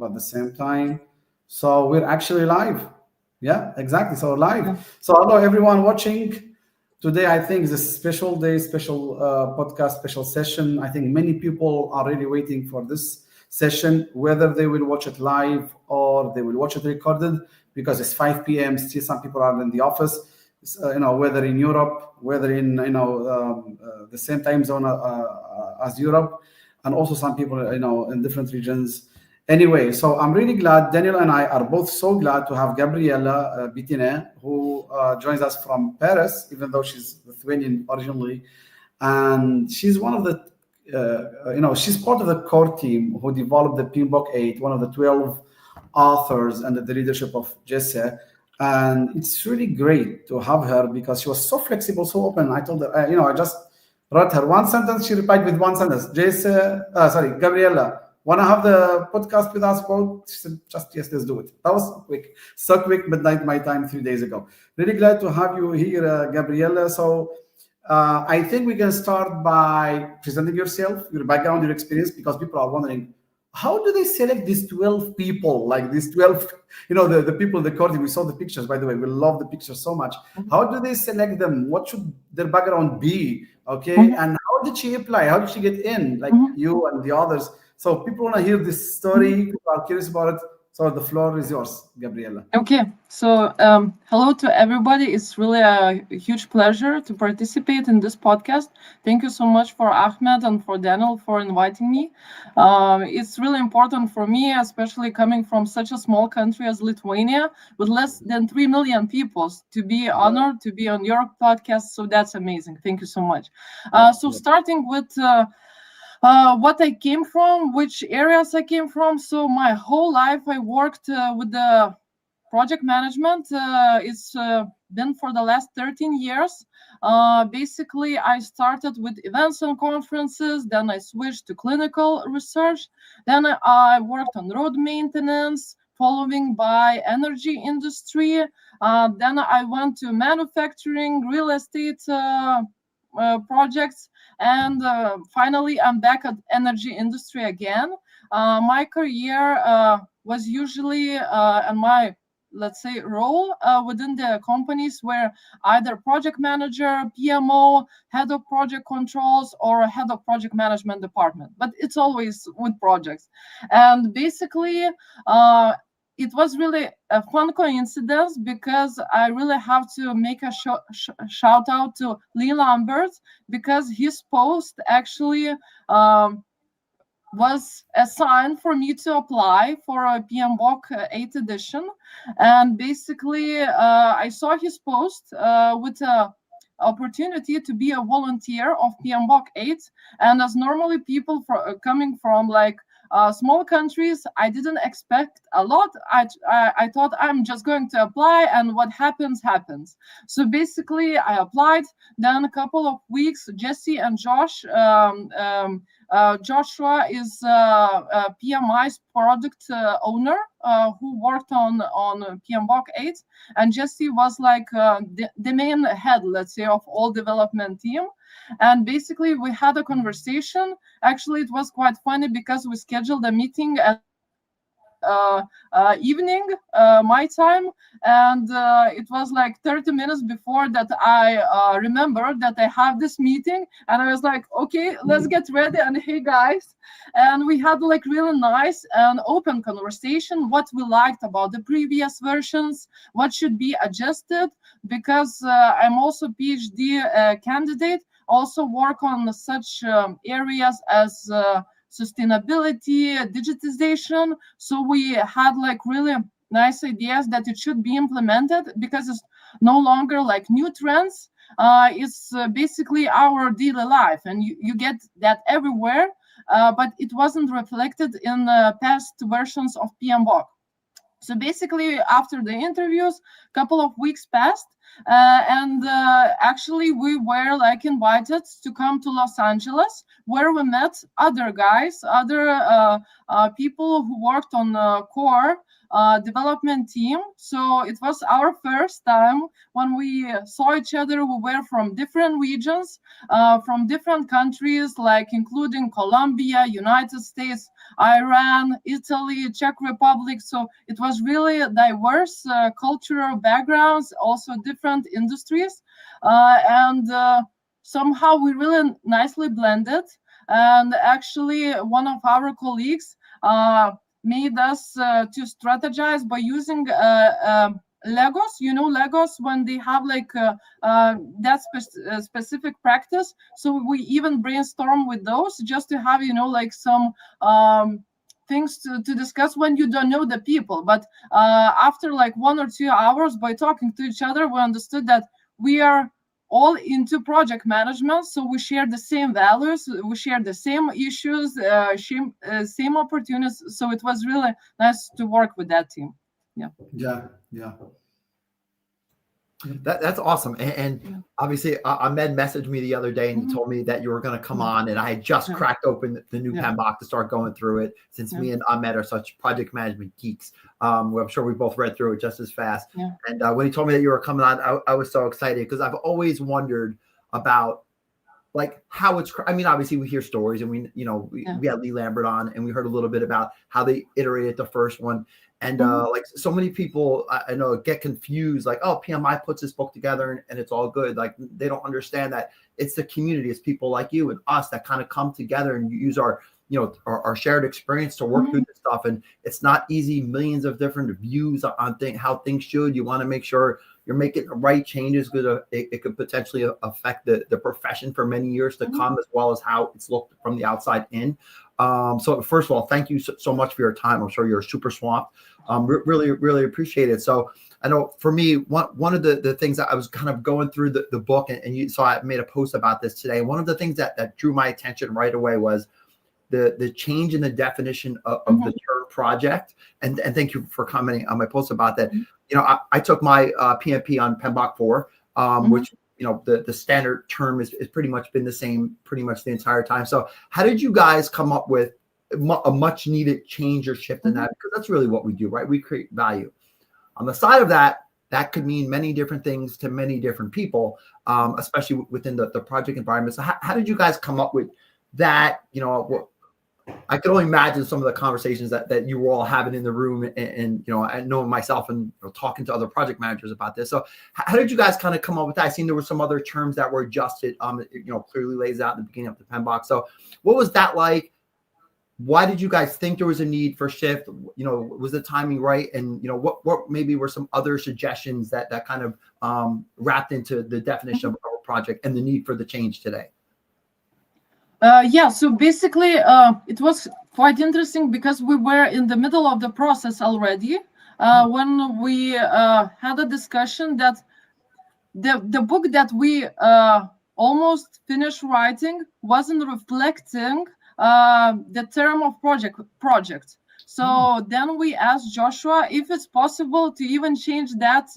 at the same time. So we're actually live. Yeah, exactly. So Yeah. live. So hello everyone watching. Today I think is a special day, special podcast, special session. I think many people are really waiting for this session, whether they will watch it live or they will watch it recorded because it's 5 p.m. Still, some people are in the office. Whether in Europe, whether in the same time zone as Europe, and also some people in different regions. Anyway, so I'm really glad. Daniel and I are both so glad to have Gabriella Bitine, who joins us from Paris, even though she's Lithuanian originally, and she's one of the she's part of the core team who developed the PMBOK 8, one of the 12 authors under the leadership of Jesse. And it's really great to have her because she was so flexible, so open. I told her, I just wrote her one sentence. She replied with one sentence. Gabriella, want to have the podcast with us? Well, she said, just yes, let's do it. That was quick, so quick, midnight my time 3 days ago. Really glad to have you here, Gabriella. So I think we can start by presenting yourself, your background, your experience, because people are wondering, how do they select these 12 people, like these 12, the people, the core team? We saw the pictures, by the way. We love the pictures so much. How do they select them? What should their background be? Okay. And how did she apply? How did she get in, like you and the others? So people want to hear this story. People are curious about it. So the floor is yours, Gabriella. Okay, so hello to everybody. It's really a huge pleasure to participate in this podcast. Thank you so much for Ahmed and for Daniel for inviting me. It's really important for me, especially coming from such a small country as Lithuania with less than 3 million people, to be honored to be on your podcast. So that's amazing. Thank you so much. So starting with what I came from, which areas I came from. So my whole life I worked with the project management. It's been for the last 13 years. Basically, I started with events and conferences, then I switched to clinical research, then I worked on road maintenance, following by energy industry. Then I went to manufacturing, real estate projects, and finally I'm back at energy industry again. My career was usually and my, let's say, role within the companies were either project manager, PMO, head of project controls, or head of project management department, but it's always with projects. And basically it was really a fun coincidence because I really have to make a shout out to Lee Lambert, because his post actually was a sign for me to apply for a PMBOK 8 edition. And basically I saw his post with a opportunity to be a volunteer of PMBOK 8. And as normally people coming from like small countries, I didn't expect a lot. I thought I'm just going to apply and what happens. So basically I applied. Then a couple of weeks, Jesse and Josh, Joshua is PMI's product owner who worked on PMBOK 8, and Jesse was like the main head, let's say, of all development team. And basically we had a conversation. Actually, it was quite funny because we scheduled a meeting at evening my time, and it was like 30 minutes before that I remembered that I have this meeting, and I was like, okay, let's get ready, and hey guys. And we had like really nice and open conversation, what we liked about the previous versions, what should be adjusted, because I'm also PhD candidate, also work on such areas as sustainability, digitization. So we had like really nice ideas that it should be implemented, because it's no longer like new trends. It's basically our daily life, and you get that everywhere, but it wasn't reflected in past versions of PMBOK. So basically, after the interviews, a couple of weeks passed, And actually we were like invited to come to Los Angeles, where we met other guys, other people who worked on core development team. So it was our first time when we saw each other. We were from different regions, from different countries, like including Colombia, United States, Iran, Italy, Czech Republic. So it was really diverse cultural backgrounds, also different industries, and somehow we really nicely blended. And actually, one of our colleagues made us to strategize by using Legos. You know, Legos, when they have like that specific practice. So we even brainstorm with those just to have, you know, like some things to discuss when you don't know the people. But after like 1 or 2 hours by talking to each other, we understood that we are all into project management, so we share the same values, we share the same issues, same opportunities. So it was really nice to work with that team. Yeah. That's awesome. And obviously, Ahmed messaged me the other day and he told me that you were going to come on, and I had just cracked open the new PMBOK to start going through it, since me and Ahmed are such project management geeks. I'm sure we both read through it just as fast. And when he told me that you were coming on, I was so excited, because I've always wondered about like how it's, I mean, obviously we hear stories, and we had Lee Lambert on, and we heard a little bit about how they iterated the first one. And like so many people I know get confused, like, oh, PMI puts this book together and it's all good. Like, they don't understand that it's the community, it's people like you and us that kind of come together and use our our shared experience to work through this stuff. And it's not easy. Millions of different views on how things should. You want to make sure you're making the right changes, because it could potentially affect the profession for many years to come, as well as how it's looked from the outside in. So first of all, thank you so much for your time. I'm sure you're super swamped. Really, really appreciate it. So I know for me, one of the things that I was kind of going through the book, and you saw I made a post about this today. One of the things that drew my attention right away was the change in the definition of the term project. And thank you for commenting on my post about that. I took my PMP on PMBOK 4, which the standard term is pretty much been the same pretty much the entire time. So how did you guys come up with a much needed change or shift in that? Because that's really what we do, right? We create value. On the side of that could mean many different things to many different people, especially within the project environment. So how did you guys come up with that? I can only imagine some of the conversations that you were all having in the room, and I know myself and talking to other project managers about this. So how did you guys kind of come up with that? I seen there were some other terms that were adjusted. Clearly lays out in the beginning of the PMBOK. So what was that like? Why did you guys think there was a need for shift? Was the timing right? And what maybe were some other suggestions that kind of wrapped into the definition of our project and the need for the change today? So basically it was quite interesting, because we were in the middle of the process already when we had a discussion that the book that we almost finished writing wasn't reflecting the term of project. So then we asked Joshua if it's possible to even change that,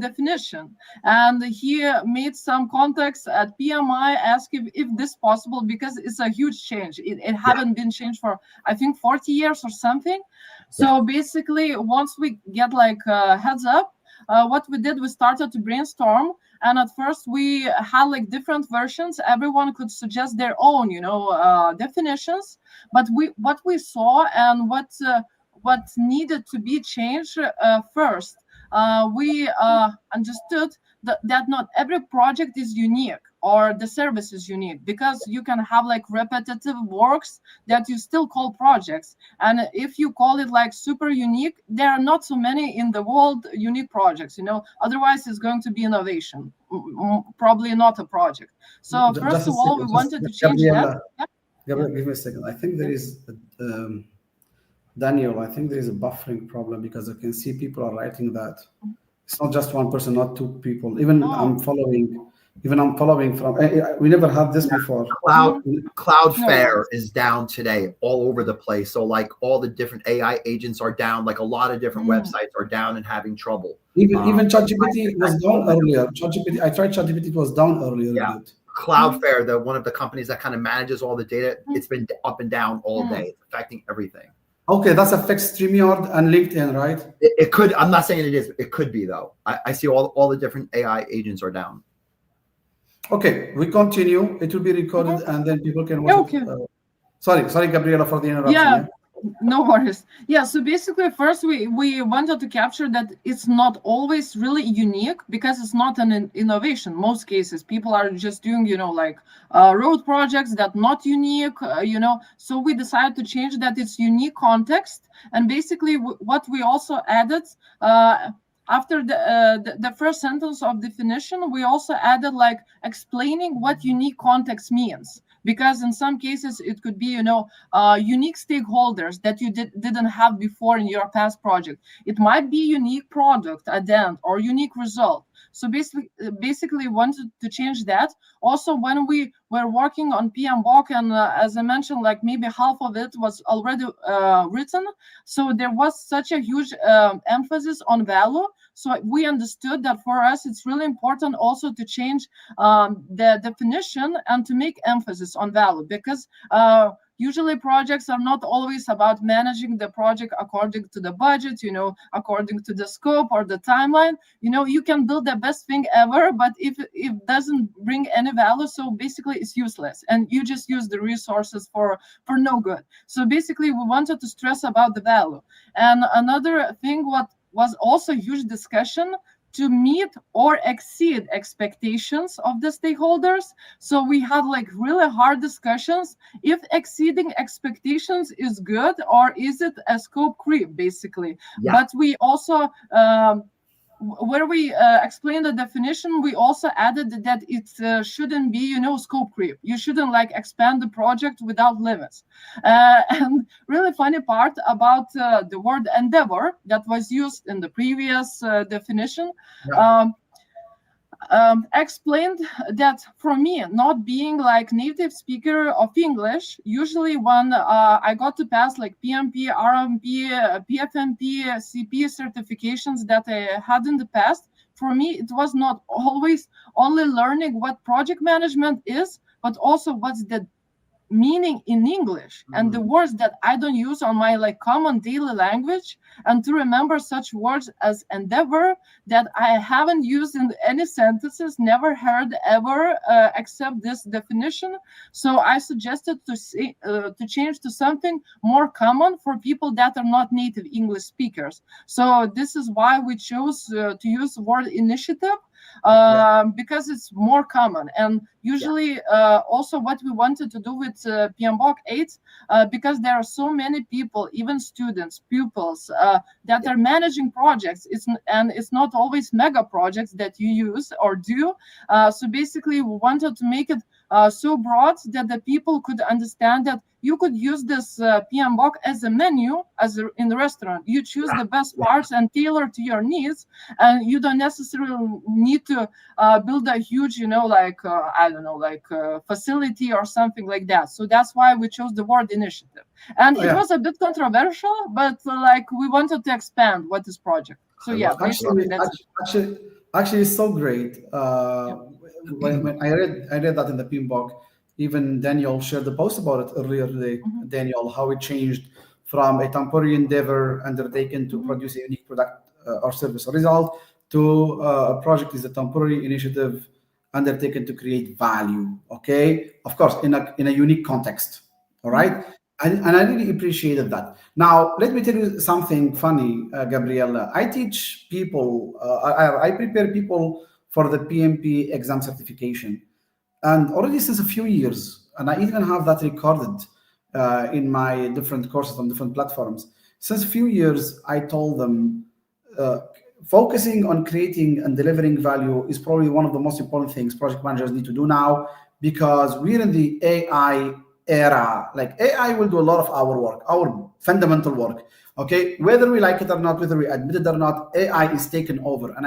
definition. And he made some contacts at PMI, asked if this possible, because it's a huge change. It haven't been changed for, I think, 40 years or something. So basically, once we get like a heads up, what we did, we started to brainstorm. And at first we had like different versions. Everyone could suggest their own, definitions. But what we saw and what needed to be changed first, we understood that not every project is unique, or the service is unique, because you can have like repetitive works that you still call projects. And if you call it like super unique, there are not so many in the world unique projects, otherwise it's going to be innovation, probably not a project. So first of all, we wanted to change that. Gabriel, give me a second. I think there is Daniel, I think there is a buffering problem, because I can see people are writing that it's not just one person, not two people. Even I'm following Even I'm following from. We never had this before. Cloudflare is down today all over the place. So like all the different AI agents are down. Like a lot of different websites are down and having trouble. Even ChatGPT was down earlier. ChatGPT, I tried ChatGPT, it was down earlier. Yeah. Cloudflare, one of the companies that kind of manages all the data, it's been up and down all day. It's affecting everything. Okay, that affects StreamYard and LinkedIn, right? It could. I'm not saying it is. It could be though. I see all the different AI agents are down. Okay, we continue. It will be recorded, and then people can watch it. Sorry, Gabriela, for the interruption. Yeah, no worries. Yeah, so basically, first we wanted to capture that it's not always really unique because it's not an innovation. Most cases, people are just doing, like road projects that not unique, So we decided to change that it's unique context, and basically what we also added. After the first sentence of definition, we also added like explaining what unique context means. Because in some cases it could be, unique stakeholders that you didn't have before in your past project. It might be unique product at the end or unique result. So basically wanted to change that. Also, when we were working on PMBOK, and as I mentioned, like maybe half of it was already written. So there was such a huge emphasis on value. So we understood that for us, it's really important also to change the definition and to make emphasis on value, because usually projects are not always about managing the project according to the budget, according to the scope or the timeline. You can build the best thing ever, but if it doesn't bring any value, so basically it's useless and you just use the resources for no good. So basically we wanted to stress about the value. And another thing what was also huge discussion to meet or exceed expectations of the stakeholders. So we had like really hard discussions if exceeding expectations is good or is it a scope creep, basically. Yeah. But we also where we explained the definition, we also added that it shouldn't be, scope creep. You shouldn't like expand the project without limits. And really funny part about the word endeavor that was used in the previous definition. Yeah. Explained that for me, not being like native speaker of English, usually when I got to pass like PMP, RMP, PFMP, CP certifications that I had in the past, for me, it was not always only learning what project management is, but also what's the meaning in English and the words that I don't use on my like common daily language, and to remember such words as endeavor that I haven't used in any sentences, never heard ever except this definition. So I suggested to change to something more common for people that are not native English speakers. So this is why we chose to use the word initiative. Because it's more common, and usually also what we wanted to do with PMBOK 8, because there are so many people, even students, pupils, that are managing projects. It's not always mega projects that you use or do. So basically, we wanted to make it so broad that the people could understand that you could use this PMBOK as a menu, in the restaurant. You choose the best parts and tailor to your needs, and you don't necessarily need to build a huge, facility or something like that. So that's why we chose the word initiative. And it was a bit controversial, but we wanted to expand what is project. So yeah, actually, it's so great. When I read that in the PMBOK, even Daniel shared the post about it earlier today. Daniel, how it changed from a temporary endeavor undertaken to produce a unique product or service or result to a project is a temporary initiative undertaken to create value. Okay, of course, in a unique context. All right. And I really appreciated that. Now, let me tell you something funny, Gabriela. I teach people, I prepare people for the PMP exam certification. And already since a few years, and I even have that recorded in my different courses on different platforms. Since a few years, I told them focusing on creating and delivering value is probably one of the most important things project managers need to do now, because we're in the AI era. Like AI will do a lot of our work, our fundamental work. Okay, whether we like it or not, whether we admit it or not, AI is taken over. And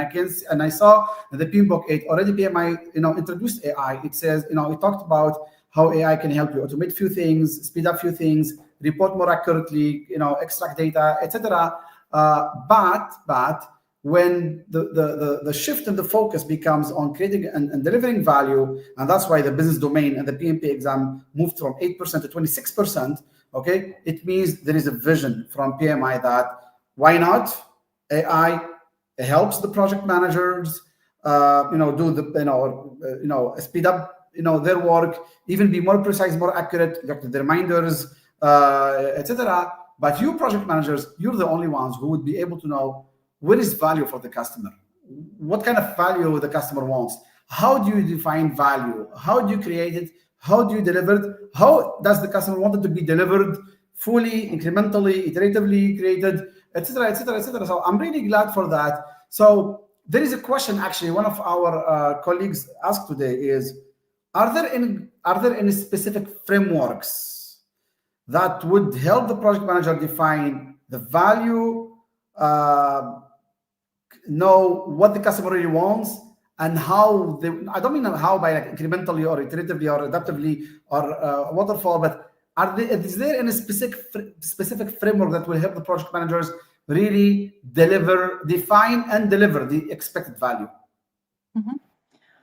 I saw in the PMBOK 8 already PMI, introduced AI. It says, it talked about how AI can help you automate few things, speed up few things, report more accurately, extract data, etc. But when the shift in the focus becomes on creating and delivering value, and that's why the business domain and the PMP exam moved from 8% to 26%. Okay, it means there is a vision from PMI that why not AI helps the project managers, do the speed up their work, even be more precise, more accurate, get the reminders, etc. But you project managers, you're the only ones who would be able to know what is value for the customer, what kind of value the customer wants. How do you define value? How do you create it? How do you deliver it? How does the customer want it to be delivered? Fully, incrementally, iteratively created, etc., etc., etc. So I'm really glad for that. So there is a question actually. One of our colleagues asked today is, are there any specific frameworks that would help the project manager define the value, know what the customer really wants, and how they, I don't mean how by like incrementally or iteratively or adaptively or waterfall, but is there any specific framework that will help the project managers really define and deliver the expected value? Mm-hmm.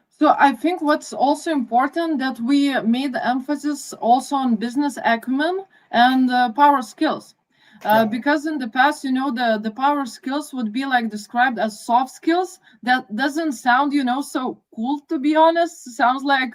So I think what's also important that we made emphasis also on business acumen and power skills. Because in the past, the power skills would be like described as soft skills. That doesn't sound, so cool, to be honest. Sounds like,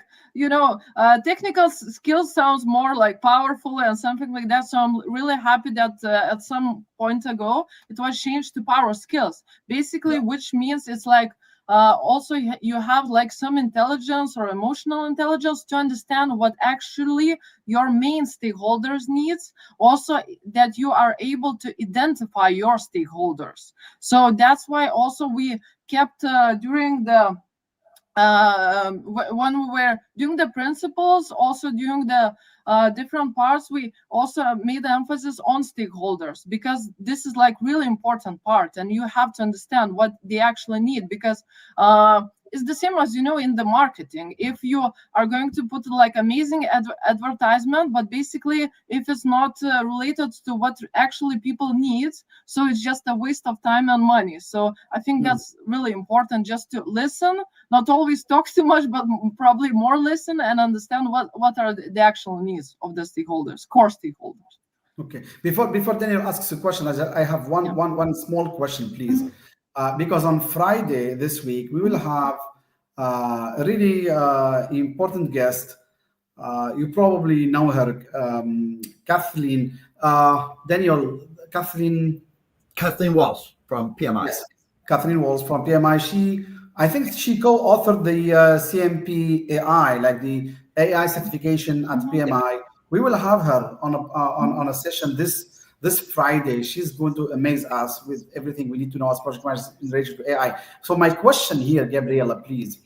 technical skills sounds more like powerful and something like that. So I'm really happy that at some point ago, it was changed to power skills, basically, which means it's like, also you have like some intelligence or emotional intelligence to understand what actually your main stakeholders needs, also that you are able to identify your stakeholders. So that's why also we kept during the when we were doing the principles, also during the different parts, we also made emphasis on stakeholders, because this is like really important part, and you have to understand what they actually need, because it's the same as in the marketing. If you are going to put like amazing advertisement, but basically if it's not related to what actually people need, so it's just a waste of time and money. So I think that's really important, just to listen, not always talk too much, but probably more listen and understand what are the actual needs of the stakeholders, core stakeholders. Okay. Before Daniel asks a question, I have one small question, please. Because on Friday this week, we will have a really important guest. You probably know her, Kathleen. Kathleen Walsh from PMI. Yes, Kathleen Walsh from PMI. I think she co-authored the CMP AI, like the AI certification at PMI. We will have her on a session this Friday. She's going to amaze us with everything we need to know as project managers in relation to AI. So my question here, Gabriela, please.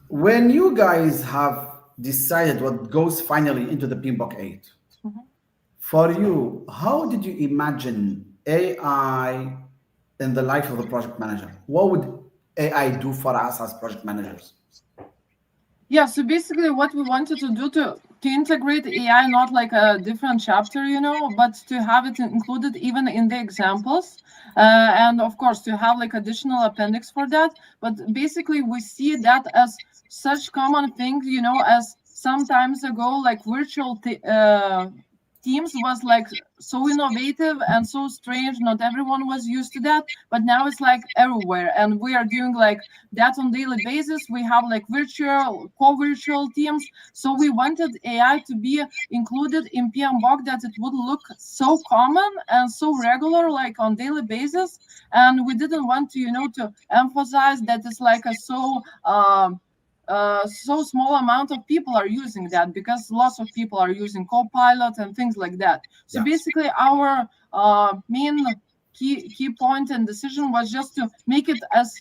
When you guys have decided what goes finally into the PMBOK 8, for you, how did you imagine AI in the life of the project manager? What would AI do for us as project managers? Yeah, so basically what we wanted to do to integrate AI, not like a different chapter, but to have it included even in the examples. And of course, to have like additional appendix for that. But basically, we see that as such common thing, as sometimes ago, like virtual Teams was like so innovative and so strange. Not everyone was used to that, but now it's like everywhere, and we are doing like that on daily basis. We have like virtual, co-virtual teams. So we wanted AI to be included in PMBOK, that it would look so common and so regular, like on daily basis. And we didn't want to, to emphasize that it's like a so small amount of people are using that, because lots of people are using Copilot and things like that. So basically our main key point and decision was just to make it as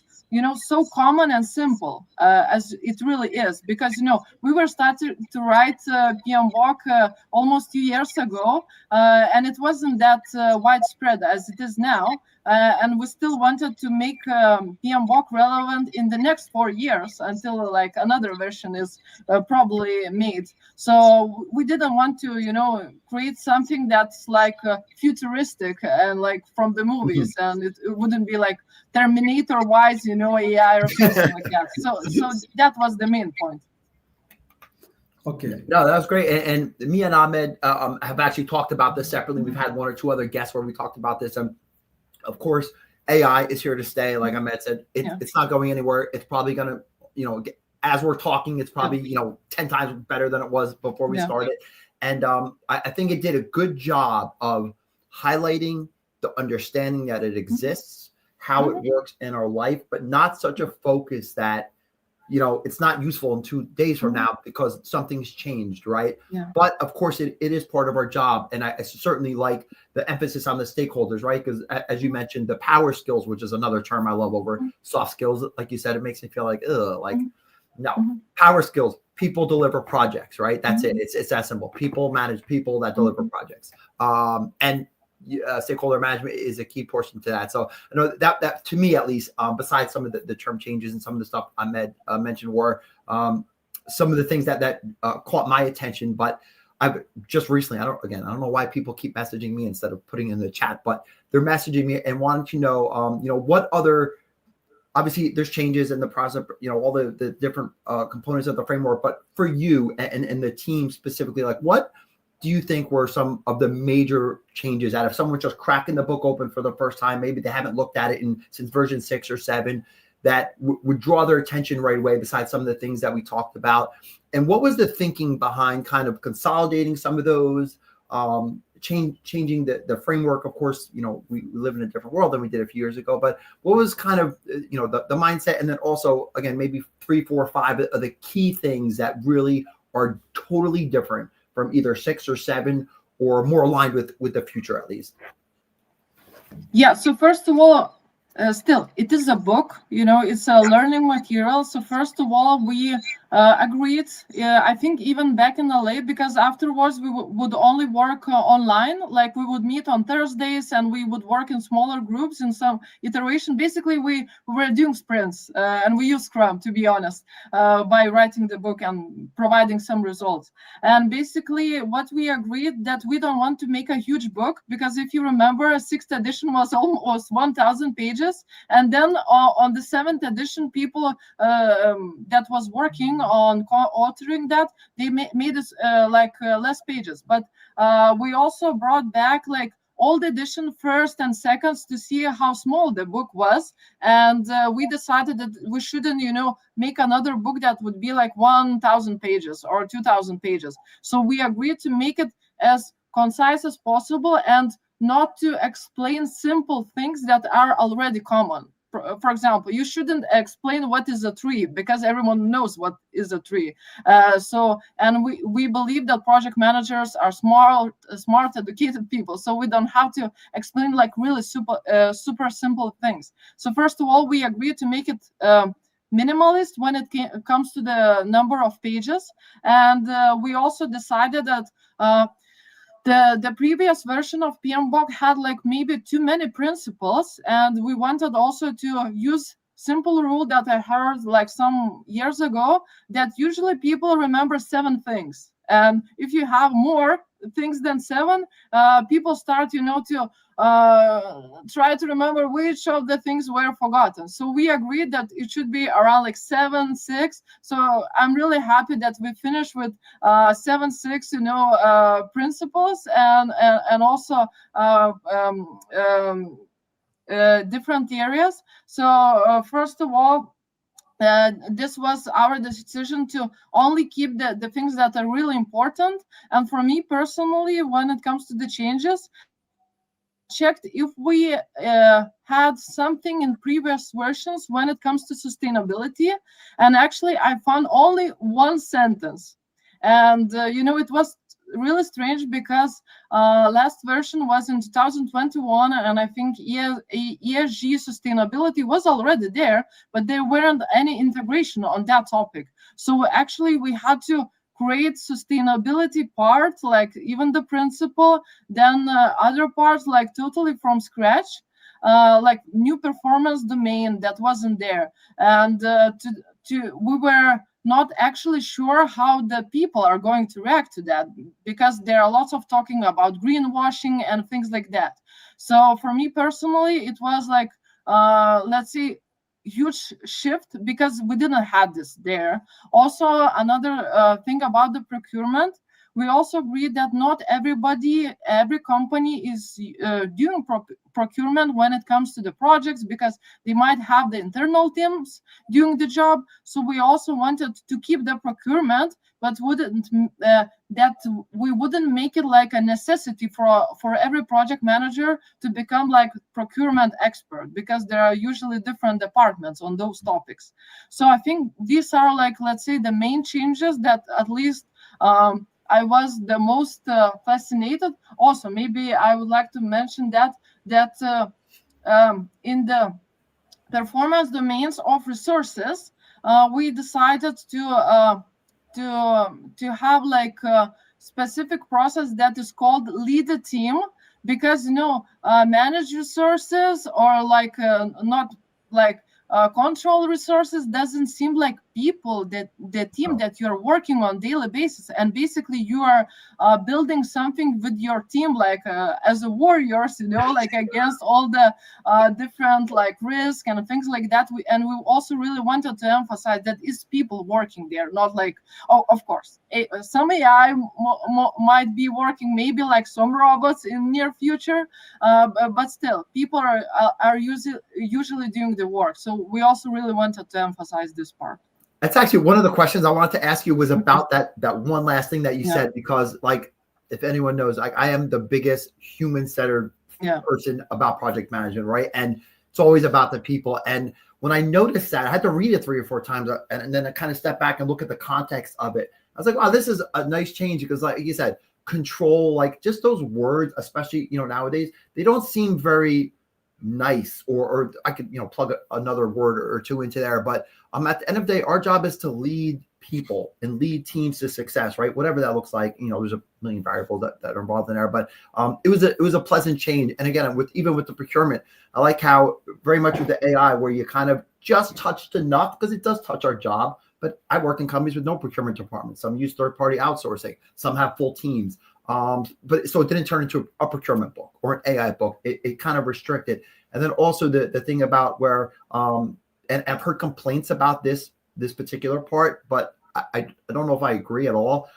so common and simple as it really is, because we were started to write PMBOK almost 2 years ago, and it wasn't that widespread as it is now, and we still wanted to make PMBOK relevant in the next 4 years until like another version is probably made. So we didn't want to create something that's like futuristic and like from the movies, and it wouldn't be like Terminator wise, AI or something like that. So that was the main point. Okay. No, that was great. And me and Ahmed have actually talked about this separately. We've had one or two other guests where we talked about this. And of course, AI is here to stay. Like Ahmed said, it's not going anywhere. It's probably going to, as we're talking, it's probably, 10 times better than it was before we started. And I think it did a good job of highlighting the understanding that it exists, how it works in our life, but not such a focus that, it's not useful in 2 days from now because something's changed, right? Yeah. But of course, it is part of our job. And I certainly like the emphasis on the stakeholders, right? Because as you mentioned, the power skills, which is another term I love over soft skills, like you said, it makes me feel like, no, power skills, people deliver projects, right? That's it. It's that simple. People manage people that deliver projects. And stakeholder management is a key portion to that. So I know that to me, at least, besides some of the term changes and some of the stuff Ahmed mentioned were some of the things that caught my attention. But I've just recently, I don't know why people keep messaging me instead of putting in the chat, but they're messaging me and wanting to know, what other, obviously there's changes in the process, all the different components of the framework, but for you and the team specifically, like what do you think were some of the major changes out of someone just cracking the book open for the first time? Maybe they haven't looked at it since version 6 or 7 that would draw their attention right away, besides some of the things that we talked about. And what was the thinking behind kind of consolidating some of those, changing the framework? Of course, we live in a different world than we did a few years ago, but what was kind of, the mindset? And then also, again, maybe 3, 4, 5 of the key things that really are totally different from either 6 or 7, or more aligned with the future, at least. Yeah. So first of all, still, it is a book, it's a learning material. So first of all, we agreed, I think even back in LA, because afterwards we would only work online, like we would meet on Thursdays and we would work in smaller groups in some iteration. Basically, we were doing sprints and we use Scrum, to be honest, by writing the book and providing some results. And basically what we agreed that we don't want to make a huge book, because if you remember, 6th edition was almost 1,000 pages. And then on the 7th edition, people that was working on authoring that, they made us less pages. But we also brought back like old edition first and seconds to see how small the book was. And we decided that we shouldn't, make another book that would be like 1,000 pages or 2,000 pages. So we agreed to make it as concise as possible and not to explain simple things that are already common. For example, you shouldn't explain what is a tree, because everyone knows what is a tree. And we believe that project managers are smart, educated people. So we don't have to explain like really super simple things. So first of all, we agreed to make it minimalist when it comes to the number of pages. And we also decided that the previous version of PMBOK had like maybe too many principles, and we wanted also to use simple rule that I heard like some years ago, that usually people remember 7 things. And if you have more things than 7, people start, to try to remember which of the things were forgotten. So we agreed that it should be around like 7, 6. So I'm really happy that we finished with 7, 6, principles and also different areas. So first of all, this was our decision to only keep the things that are really important. And for me personally, when it comes to the changes, I checked if we had something in previous versions when it comes to sustainability. And actually, I found only one sentence. And, it was really strange because last version was in 2021, and I think ESG sustainability was already there, but there weren't any integration on that topic. So actually we had to create sustainability part, like even the principle, then other parts like totally from scratch, like new performance domain that wasn't there. And we were not actually sure how the people are going to react to that, because there are lots of talking about greenwashing and things like that. So for me personally, it was like, let's say, huge shift, because we didn't have this there. Also, another thing about the procurement, we also agreed that not every company is doing procurement when it comes to the projects, because they might have the internal teams doing the job. So we also wanted to keep the procurement, but wouldn't that we wouldn't make it like a necessity for every project manager to become like procurement expert, because there are usually different departments on those topics. So I think these are like, let's say, the main changes that at least I was the most fascinated. Also, maybe I would like to mention that in the performance domains of resources, we decided to have like a specific process that is called lead a team, because manage resources or like not like control resources doesn't seem like people, that the team that you're working on daily basis, and basically you are building something with your team, like as a warriors, like against all the different like risk and things like that. We also really wanted to emphasize that it's people working there, not like, oh, of course, some AI might be working, maybe like some robots in near future, but still people are usually doing the work. So we also really wanted to emphasize this part. That's actually one of the questions I wanted to ask you, was about that one last thing that you said, because like, if anyone knows, like, I am the biggest human-centered person about project management, right? And it's always about the people. And when I noticed that, I had to read it 3 or 4 times, and then I kind of step back and look at the context of it. I was like, wow, this is a nice change, because like you said, control, like just those words, especially, nowadays, they don't seem very nice, or I could, plug another word or 2 into there. But at the end of the day, our job is to lead people and lead teams to success, right? Whatever that looks like. There's a million variables that are involved in there, but it was a pleasant change. And again, even with the procurement, I like how very much with the AI, where you kind of just touched enough, because it does touch our job. But I work in companies with no procurement department. Some use third-party outsourcing. Some have full teams. But so it didn't turn into a procurement book or an AI book. It kind of restricted. And then also the thing about where, and I've heard complaints about this particular part, but I don't know if I agree at all.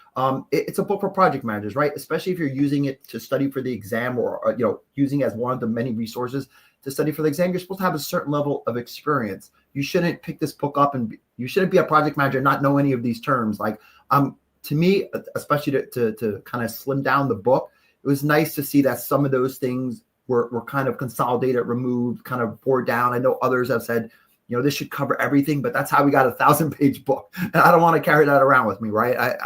It's a book for project managers, right? Especially if you're using it to study for the exam, or using it as one of the many resources to study for the exam. You're supposed to have a certain level of experience. You shouldn't pick this book up and you shouldn't be a project manager and not know any of these terms. Like, to me, especially to kind of slim down the book, it was nice to see that some of those things were kind of consolidated, removed, kind of poured down. I know others have said, this should cover everything, but that's how we got a 1,000-page book. And I don't want to carry that around with me, right?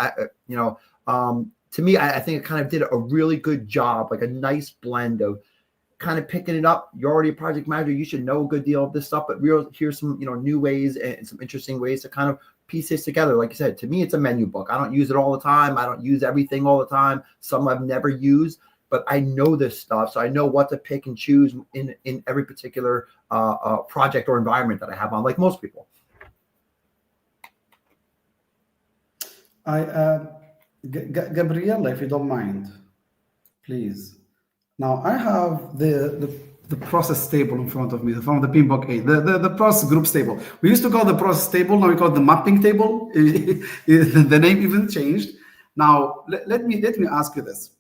To me, I think it kind of did a really good job, like a nice blend of kind of picking it up. You're already a project manager. You should know a good deal of this stuff, but here's some, new ways and some interesting ways to kind of piece this together. Like you said, to me, it's a menu book. I don't use it all the time. I don't use everything all the time. Some I've never used, but I know this stuff. So I know what to pick and choose in every particular project or environment that I have on, like most people. Gabriella, if you don't mind, please. Now I have the process table in front of me, from the PMBOK 8, the process groups table. We used to call the process table, now we call it the mapping table. The name even changed. Now let me ask you this.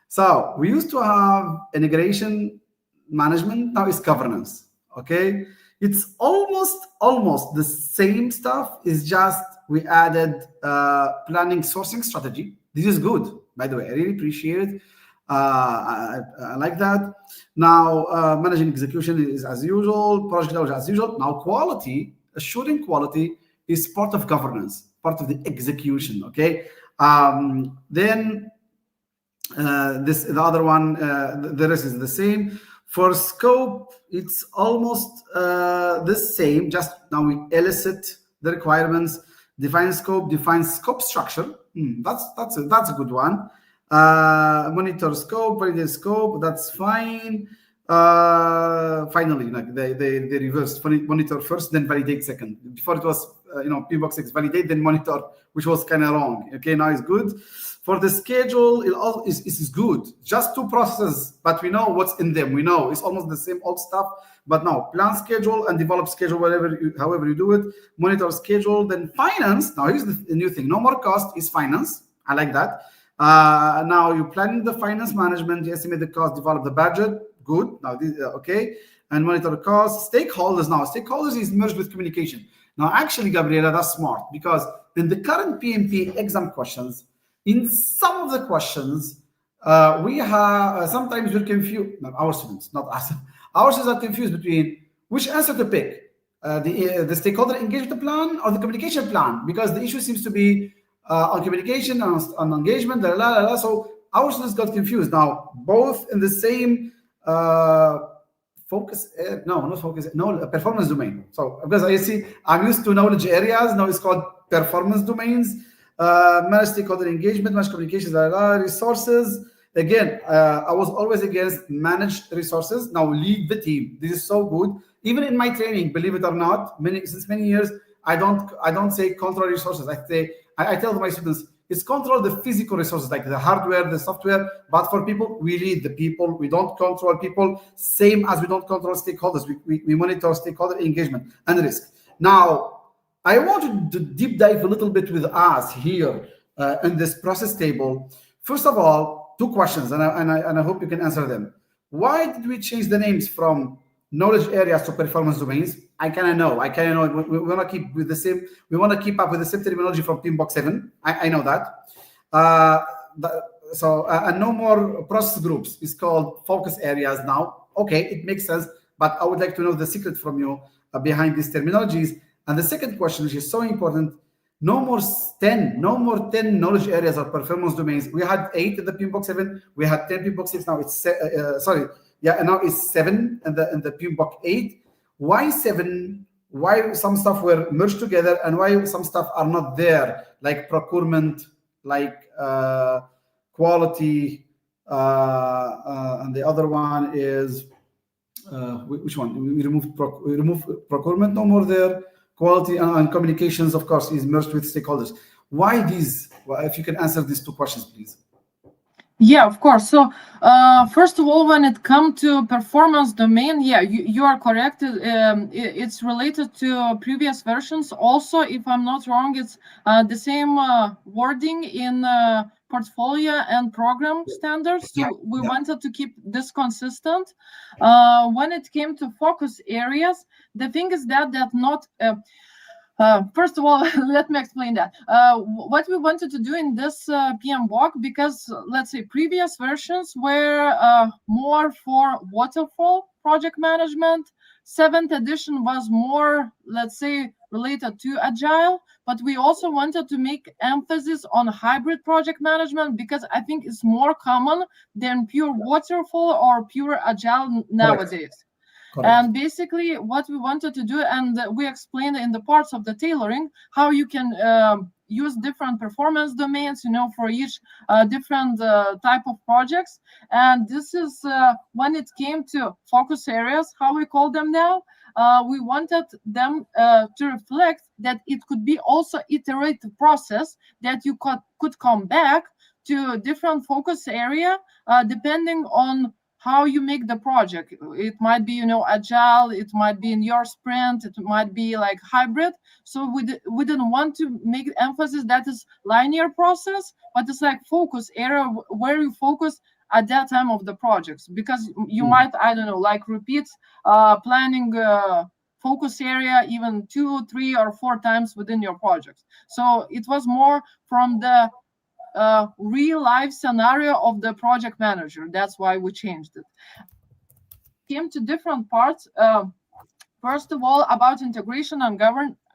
So we used to have integration management, now it's governance. Okay, it's almost the same stuff. It's just we added planning, sourcing, strategy. This is good, by the way. I really appreciate it. I like that. Now, managing execution is as usual, project knowledge as usual. Now, quality, assuring quality is part of governance, part of the execution, okay? Then The other one, the rest is the same. For scope, it's almost the same. Just now we elicit the requirements, define scope structure. That's a good one. Monitor scope, validate scope. That's fine. Finally, like they reversed monitor first, then validate second. Before it was PMBOK 6 validate, then monitor, which was kind of wrong. Okay, now it's good. For the schedule, it is good. Just two processes, but we know what's in them. We know it's almost the same old stuff. But now plan schedule and develop schedule, however you do it. Monitor schedule, then finance. Now here's the new thing: no more cost is finance. I like that. Now you plan the finance management, you estimate the cost, develop the budget. Good. Now this okay, and monitor costs. Stakeholders. Now stakeholders is merged with communication. Now actually, Gabriela, that's smart, because in the current PMP exam questions, in some of the questions, we have sometimes we're confused. Our students, not us. Our students are confused between which answer to pick: the stakeholder engagement plan or the communication plan, because the issue seems to be on communication, on engagement. So our students got confused. Now both in the same performance domain. So because I see I'm used to knowledge areas, now it's called performance domains. Manage stakeholder engagement, manage communications, resources. Again, I was always against managed resources. Now lead the team. This is so good. Even in my training, believe it or not, since many years, I don't say control resources. I tell my students, it's control the physical resources, like the hardware, the software. But for people, we lead the people. We don't control people. Same as we don't control stakeholders. We monitor stakeholder engagement and risk. Now, I wanted to deep dive a little bit with us here in this process table. First of all, two questions, and I hope you can answer them. Why did we change the names from knowledge areas to performance domains? I kind of know. We want to keep with the same. We want to keep up with the same terminology from PMBOK 7. I know that. And no more process groups. It's called focus areas now. Okay, it makes sense. But I would like to know the secret from you behind these terminologies. And the second question, which is so important, no more 10 knowledge areas or performance domains. We had 8 in the PMBOK 7. We had 10 PMBOK 6. Now it's and now it's 7 in the PMBOK 8. Why 7? Why some stuff were merged together, and why some stuff are not there, like procurement, like quality, and the other one is which one? We remove procurement, no more there. Quality and communications, of course, is merged with stakeholders. Why these? Well, if you can answer these two questions, please. Yeah, of course. So first of all, when it comes to performance domain, yeah, you are correct. It's related to previous versions. Also, if I'm not wrong, it's the same wording in portfolio and program standards. So we wanted to keep this consistent. When it came to focus areas, the thing is that not first of all, let me explain that. What we wanted to do in this PMBOK, because let's say previous versions were more for waterfall project management. 7th edition was more, let's say, related to agile, but we also wanted to make emphasis on hybrid project management, because I think it's more common than pure waterfall or pure agile nowadays. Correct. And basically what we wanted to do, and we explained in the parts of the tailoring, how you can use different performance domains, for each different type of projects. And this is when it came to focus areas, how we call them now, we wanted them to reflect that it could be also iterative process, that you could come back to different focus area depending on how you make the project. It might be, agile, it might be in your sprint, it might be like hybrid. So we didn't want to make emphasis that is linear process, but it's like focus area where you focus at that time of the projects, because you might, I don't know, like repeat planning focus area even 2, 3, or 4 times within your projects. So it was more from the real life scenario of the project manager. That's why we changed it. Came to different parts. First of all, about integration and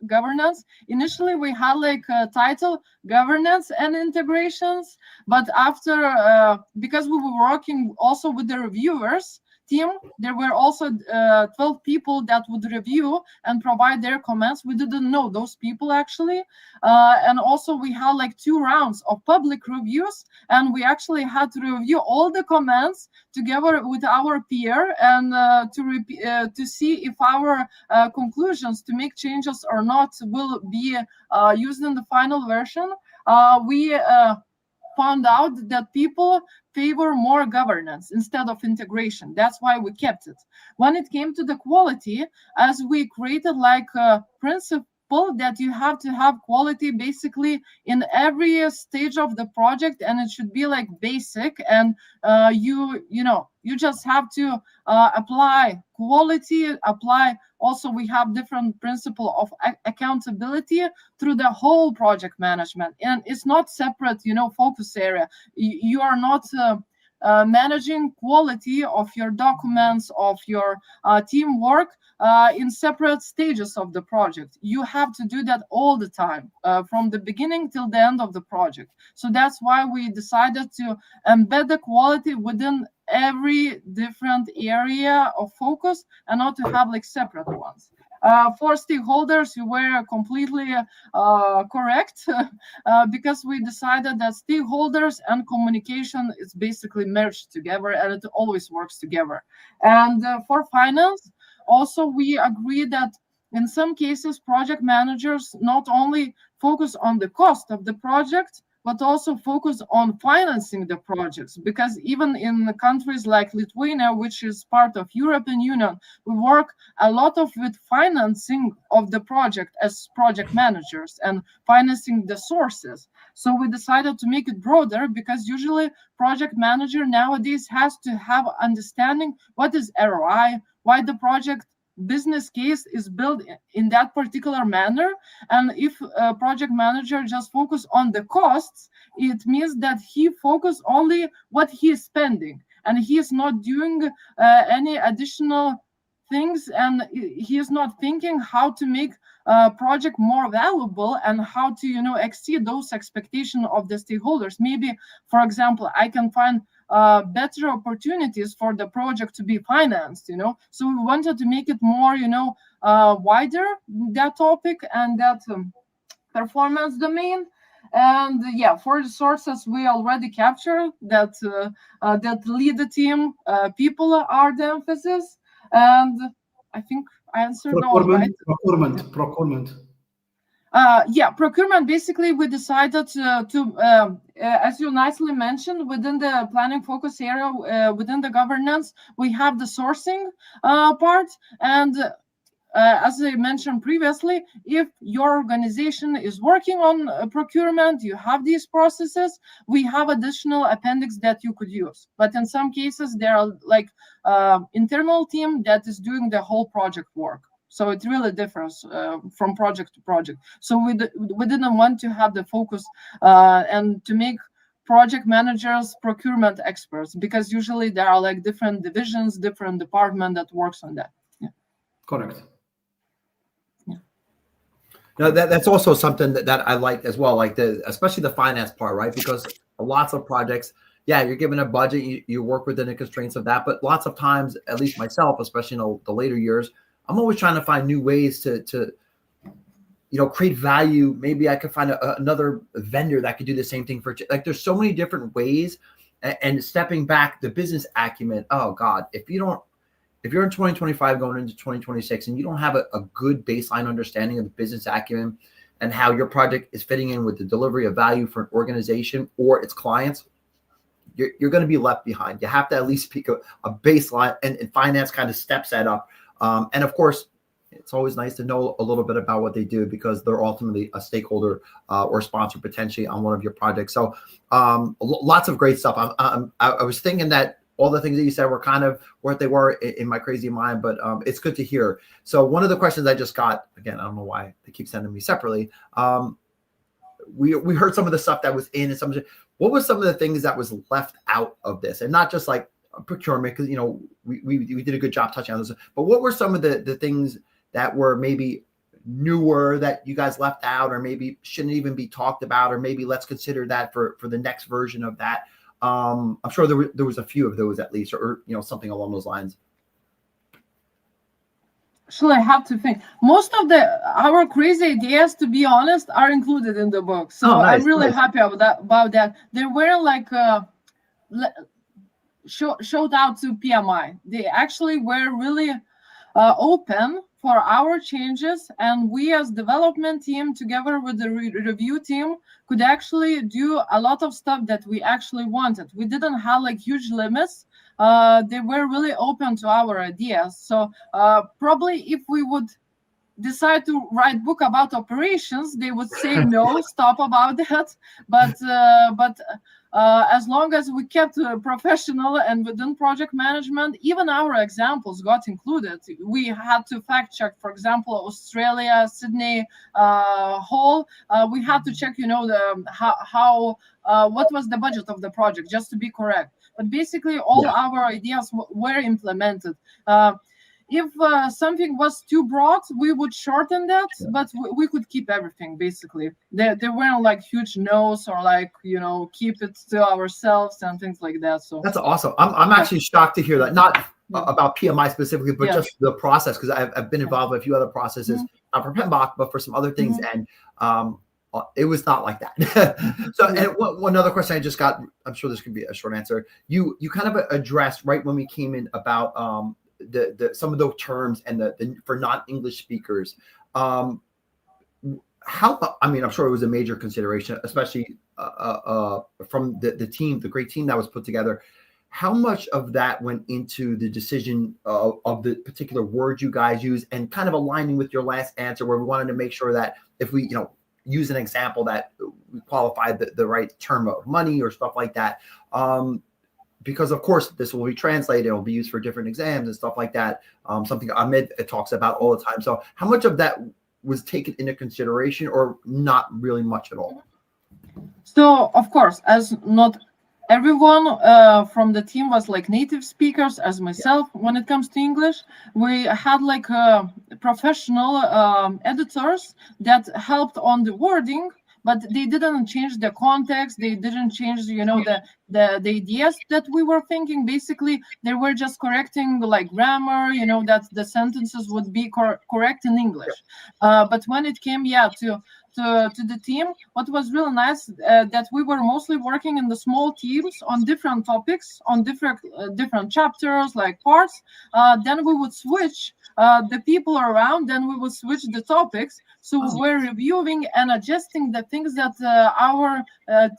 governance. Initially, we had like a title governance and integrations, but after because we were working also with the reviewers team, there were also 12 people that would review and provide their comments. We didn't know those people actually, and also we had like 2 rounds of public reviews, and we actually had to review all the comments together with our peer and to see if our conclusions to make changes or not will be used in the final version. We found out that people favor more governance instead of integration. That's why we kept it. When it came to the quality, as we created like a principle that you have to have quality basically in every stage of the project, and it should be like basic, and you just have to apply quality, apply also we have different principle of accountability through the whole project management, and it's not separate focus area. You are not managing quality of your documents, of your teamwork in separate stages of the project. You have to do that all the time, from the beginning till the end of the project. So that's why we decided to embed the quality within every different area of focus and not to have like separate ones. For stakeholders, you were completely correct because we decided that stakeholders and communication is basically merged together, and it always works together. And for finance, also we agree that in some cases, project managers not only focus on the cost of the project, but also focus on financing the projects, because even in countries like Lithuania, which is part of European Union, we work a lot with financing of the project as project managers and financing the sources. So we decided to make it broader, because usually project manager nowadays has to have understanding what is ROI, why the project business case is built in that particular manner. And if a project manager just focus on the costs, it means that he focus only what he is spending, and he is not doing any additional things, and he is not thinking how to make a project more valuable and how to exceed those expectations of the stakeholders. Maybe, for example, I can find better opportunities for the project to be financed. So we wanted to make it more wider, that topic and that performance domain. And for the sources we already captured that that lead the team, people are the emphasis, and I think I answered all right. Procurement. Procurement. Basically, we decided to as you nicely mentioned, within the planning focus area, within the governance, we have the sourcing part. And as I mentioned previously, if your organization is working on procurement, you have these processes, we have additional appendix that you could use. But in some cases, there are like internal team that is doing the whole project work. So it really differs from project to project. So we didn't want to have the focus and to make project managers procurement experts, because usually there are like different divisions, different department that works on that. Yeah. Correct. Yeah. No, that's also something that I like as well, like especially the finance part, right? Because lots of projects, you're given a budget, you work within the constraints of that. But lots of times, at least myself, especially in the later years, I'm always trying to find new ways to create value. Maybe I could find another vendor that could do the same thing like there's so many different ways. And stepping back, the business acumen, oh God, if you're in 2025 going into 2026 and you don't have a good baseline understanding of the business acumen and how your project is fitting in with the delivery of value for an organization or its clients, you're going to be left behind. You have to at least speak a baseline, and finance kind of steps that up. And of course, it's always nice to know a little bit about what they do, because they're ultimately a stakeholder or sponsor potentially on one of your projects. So lots of great stuff. I was thinking that all the things that you said were kind of what they were in my crazy mind, but it's good to hear. So one of the questions I just got, again, I don't know why they keep sending me separately. We heard some of the stuff that was in, and what was some of the things that was left out of this? And not just like procurement, because we did a good job touching on this, but what were some of the things that were maybe newer that you guys left out, or maybe shouldn't even be talked about, or maybe let's consider that for the next version of that? I'm sure there was a few of those at least, or something along those lines. Actually, I have to think. Most of our crazy ideas, to be honest, are included in the book. So nice, I'm really happy about that. They were like showed out to PMI. They actually were really open for our changes, and we as development team together with the review team could actually do a lot of stuff that we actually wanted. We didn't have like huge limits. They were really open to our ideas. So probably if we would decide to write book about operations, they would say no, stop about that. But as long as we kept professional and within project management, even our examples got included. We had to fact check, for example, Australia, Sydney, Hull. We had to check, what was the budget of the project, just to be correct. But basically, all our ideas were implemented. If something was too broad, we would shorten that, but we could keep everything, basically. There weren't like huge no's or like, keep it to ourselves and things like that. So that's awesome. I'm actually shocked to hear that. Not about PMI specifically, but just the process, because I've been involved with a few other processes, not for PMBOK, but for some other things. And it was not like that. So, and one other question I just got, I'm sure this could be a short answer. You kind of addressed right when we came in about the some of those terms and the for non-English speakers. I'm sure it was a major consideration, especially from the team, the great team that was put together. How much of that went into the decision of the particular words you guys use, and kind of aligning with your last answer, where we wanted to make sure that if we, use an example, that we qualified the right term of money or stuff like that. Because of course this will be translated, it will be used for different exams and stuff like that. Something Ahmed talks about all the time. So how much of that was taken into consideration, or not really much at all? So of course, as not everyone from the team was like native speakers, as myself, when it comes to English, we had like professional editors that helped on the wording, but they didn't change the context. They didn't change, the ideas that we were thinking. Basically, they were just correcting like grammar, that the sentences would be correct in English. But when it came, to the team, what was really nice, that we were mostly working in the small teams on different topics, on different chapters, like parts. Then we would switch the people around, then we would switch the topics. So we're reviewing and adjusting the things that our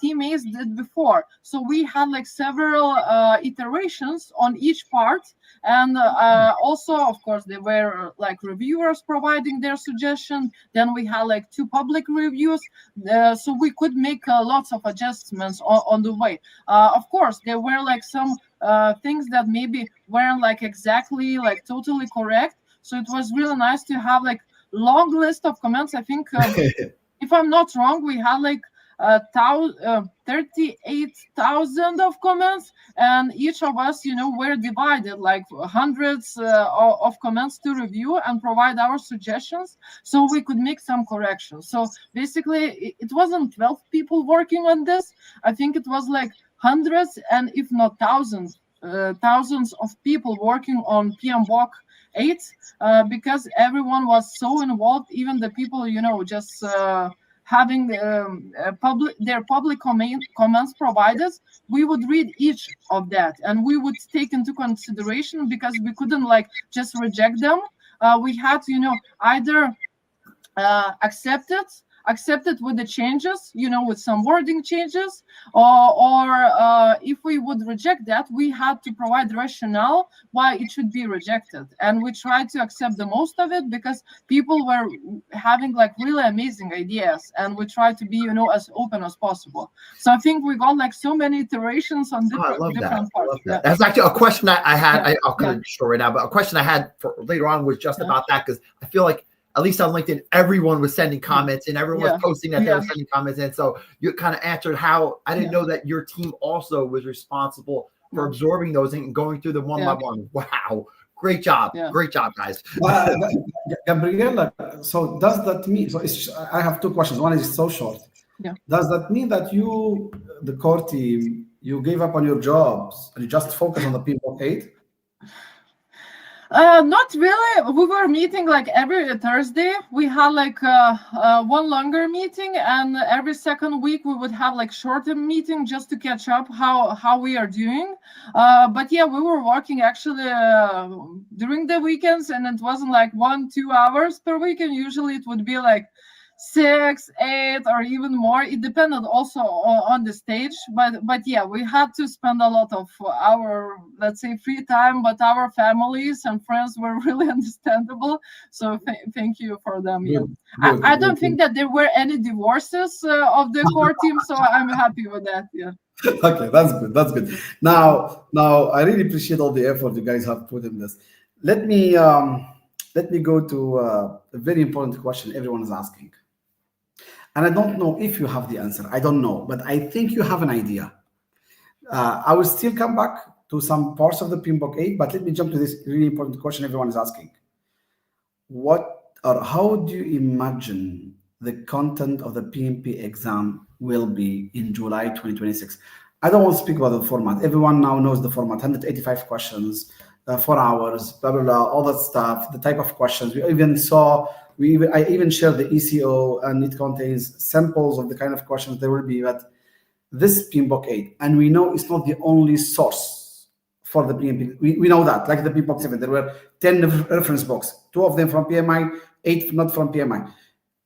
teammates did before. So we had like several iterations on each part. And also, of course, there were like reviewers providing their suggestion. Then we had like 2 public reviews. So we could make lots of adjustments on the way. Of course, there were like some things that maybe weren't like exactly like totally correct. So it was really nice to have like long list of comments. I think if I'm not wrong, we had like 38,000 of comments, and each of us, were divided like hundreds of comments to review and provide our suggestions, so we could make some corrections. So basically, it wasn't 12 people working on this. I think it was like hundreds, and if not thousands of people working on PMBOK 8, because everyone was so involved, even the people, just having their public comments provided. We would read each of that, and we would take into consideration, because we couldn't like just reject them. We had to, either accept it with the changes, with some wording changes, or if we would reject that, we had to provide rationale why it should be rejected. And we tried to accept the most of it, because people were having like really amazing ideas, and we tried to be, as open as possible. So I think we got like so many iterations on different parts. I love that. That's actually a question I had. I'll kind of show right now, but a question I had for later on was just about that, because I feel like, at least on LinkedIn, everyone was sending comments, and everyone was posting that they were sending comments. And so you kind of answered how I didn't know that your team also was responsible for absorbing those and going through them one by one. Wow. Great job. Yeah. Great job, guys. Gabriela, so does that mean, so I have two questions. One is so short. Yeah. Does that mean that you, the core team, you gave up on your jobs and you just focus on the PMBOK 8? Not really. We were meeting like every Thursday. We had like one longer meeting, and every second week we would have like shorter meeting just to catch up how we are doing. But yeah, we were working actually during the weekends, and it wasn't like 1-2 hours per weekend. Usually it would be like 6, 8, or even more. It depended also on the stage, but yeah, we had to spend a lot of our, let's say, free time. But our families and friends were really understandable. So thank you for them. Yeah, I don't think that there were any divorces of the core team, so I'm happy with that. Yeah. Okay, that's good. That's good. Now, I really appreciate all the effort you guys have put in this. Let me go to a very important question everyone is asking. And I don't know if you have the answer. I don't know, but I think you have an idea. I will still come back to some parts of the PMBOK 8, but let me jump to this really important question everyone is asking. What or how do you imagine the content of the PMP exam will be in July 2026? I don't want to speak about the format. Everyone now knows the format, 185 questions, 4 hours, blah, blah, blah, all that stuff, the type of questions. I even shared the ECO, and it contains samples of the kind of questions there will be. But this PMBOK 8, and we know it's not the only source for the PMP. We know that, like the PMBOK 7, there were 10 reference books, 2 of them from PMI, 8 not from PMI.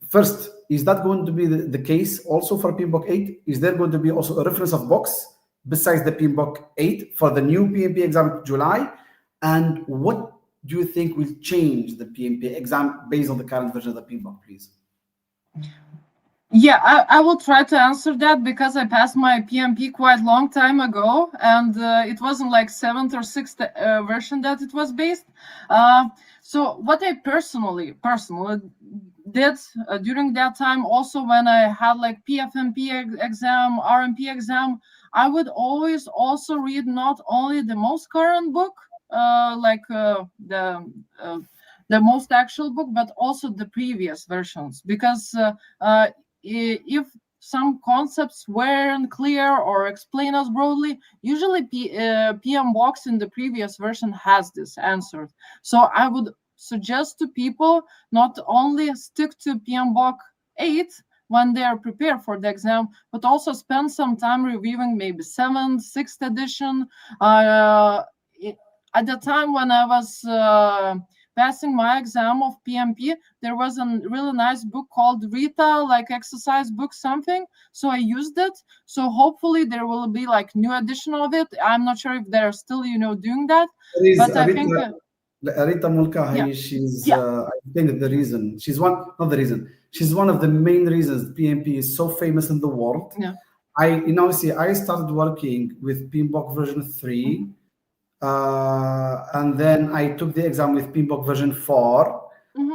First, is that going to be the case also for PMBOK 8? Is there going to be also a reference of books besides the PMBOK 8 for the new PMP exam in July? And what do you think will change the PMP exam based on the current version of the PMBOK, please? Yeah, I will try to answer that because I passed my PMP quite long time ago, and it wasn't like 7th or 6th version that it was based. So what I personally did during that time, also when I had like PFMP exam, RMP exam, I would always also read not only the most current book, the most actual book, but also the previous versions, because if some concepts weren't clear or explained us broadly, usually PMBOK in the previous version has this answered. So I would suggest to people not only stick to PMBOK 8 when they are prepared for the exam, but also spend some time reviewing maybe 7th, 6th edition. At the time when I was passing my exam of PMP, there was a really nice book called Rita, like exercise book something. So I used it. So hopefully there will be like new edition of it. I'm not sure if they're still, doing that. But I think Rita Mulcahy, she's I think the reason she's one, not the reason. She's one of the main reasons PMP is so famous in the world. Yeah. I started working with PMBOK version 3. And then I took the exam with PMBOK version 4.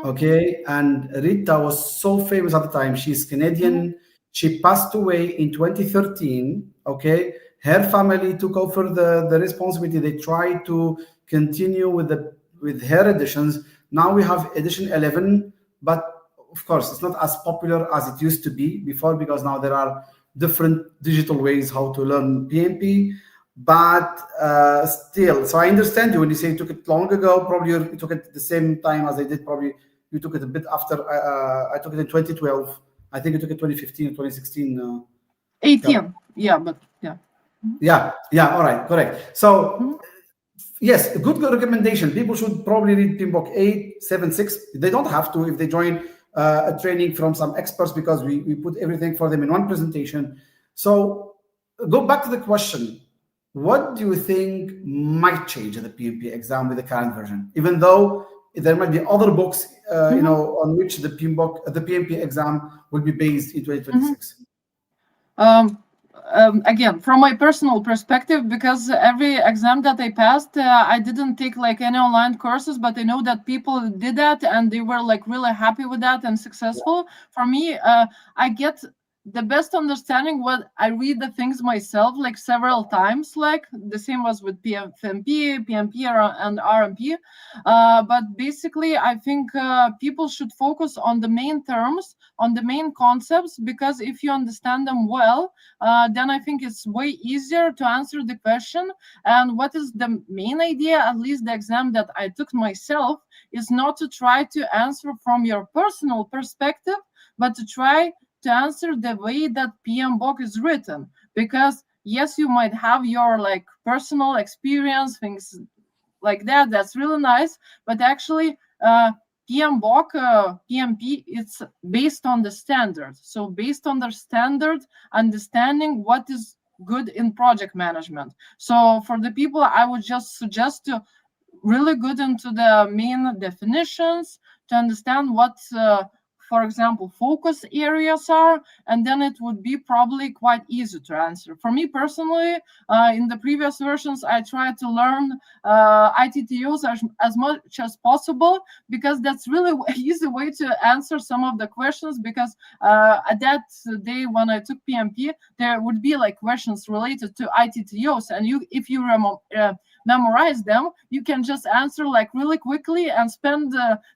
Okay, and Rita was so famous at the time. She's Canadian. She passed away in 2013. Okay, her family took over the responsibility. They tried to continue with her editions. Now we have edition 11, but of course it's not as popular as it used to be before, because now there are different digital ways how to learn PMP. But still, so I understand you when you say you took it long ago. Probably you took it at the same time as I did. Probably you took it a bit after. I took it in 2012. I think you took it 2015 or 2016. 18. Yeah, but yeah. Yeah. All right, correct. So yes, a good recommendation. People should probably read PMBOK 8, 7, 6. They don't have to if they join a training from some experts, because we put everything for them in one presentation. So go back to the question. What do you think might change in the PMP exam with the current version? Even though there might be other books, on which the PMP exam will be based in 2026. Again, from my personal perspective, because every exam that I passed, I didn't take like any online courses, but I know that people did that and they were like really happy with that and successful. For me, I get the best understanding what I read the things myself like several times, like the same was with PMP, and RMP. But basically, I think people should focus on the main terms, on the main concepts, because if you understand them well, then I think it's way easier to answer the question. And what is the main idea, at least the exam that I took myself, is not to try to answer from your personal perspective, but to try to answer the way that PMBOK is written. Because yes, you might have your like personal experience, things like that. That's really nice. But actually, PMBOK, PMP, it's based on the standard. So based on the standard, understanding what is good in project management. So for the people, I would just suggest to really good into the main definitions to understand what for example focus areas are, and then it would be probably quite easy to answer. For me personally, in the previous versions I tried to learn ITTOs as much as possible, because that's really easy way to answer some of the questions, because at that day when I took PMP, there would be like questions related to ITTOs, and if you memorize them, you can just answer like really quickly and spend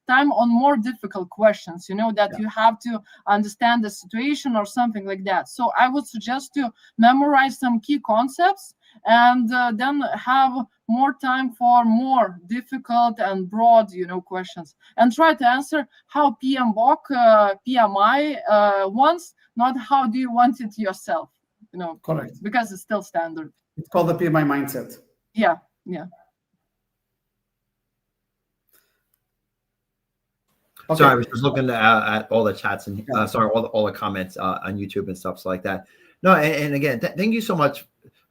time on more difficult questions, that you have to understand the situation or something like that. So I would suggest to memorize some key concepts, and then have more time for more difficult and broad questions, and try to answer how PMBOK PMI wants, not how do you want it yourself, Correct. because it's still standard. It's called the PMI mindset. Yeah. Okay. Sorry, I was just looking at all the chats and sorry, all the comments on YouTube and stuff like that. No, and again, thank you so much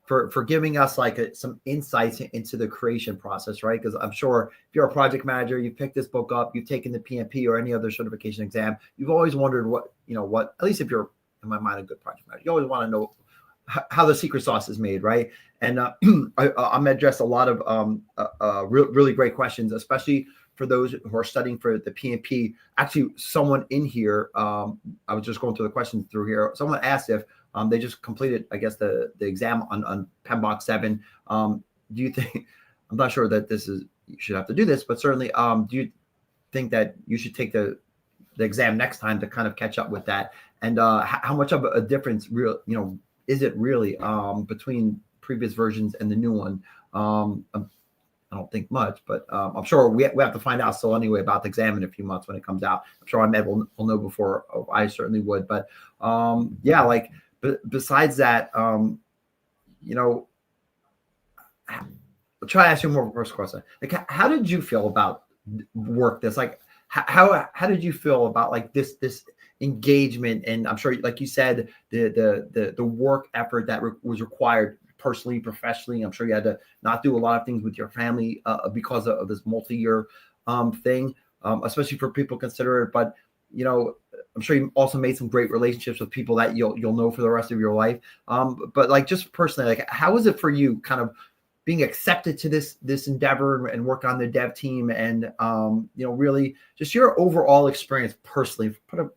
for giving us like some insights into the creation process, right? Because I'm sure if you're a project manager, you picked this book up, you've taken the PMP or any other certification exam, you've always wondered what at least if you're in my mind a good project manager, you always want to know how the secret sauce is made, right? And I'm addressed a lot of really great questions, especially for those who are studying for the PMP. Actually, someone in here, I was just going through the questions through here. Someone asked if they just completed, I guess, the exam on PMBOK 7. Do you think, I'm not sure that you should have to do this, but certainly, do you think that you should take the exam next time to kind of catch up with that? And how much of a difference is it really between previous versions and the new one? I don't think much, but I'm sure we have to find out still anyway about the exam in a few months when it comes out. I'm sure Ahmed will know before I certainly would. But besides that, I'll try to ask you more first question. Like, how did you feel about work this? Like, how did you feel about like this engagement? And I'm sure, like you said, the work effort that was required personally, professionally. I'm sure you had to not do a lot of things with your family because of this multi-year thing, especially for people consider it. But I'm sure you also made some great relationships with people that you'll know for the rest of your life. But like just personally, like how is it for you, kind of being accepted to this endeavor and work on the dev team, and really just your overall experience personally? Put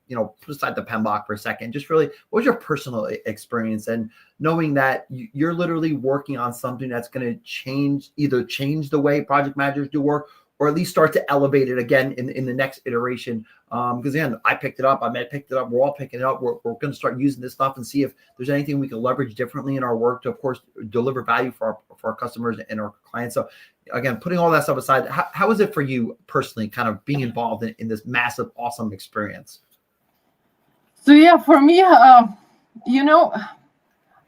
aside the PMBOK for a second. Just really, what was your personal experience, and knowing that you're literally working on something that's going to either change the way project managers do work, or at least start to elevate it again in the next iteration. Because again, I picked it up, Ahmed picked it up, we're all picking it up. We're going to start using this stuff and see if there's anything we can leverage differently in our work to, of course, deliver value for our customers and our clients. So again, putting all that stuff aside, how is it for you personally, kind of being involved in this massive, awesome experience? So yeah, for me,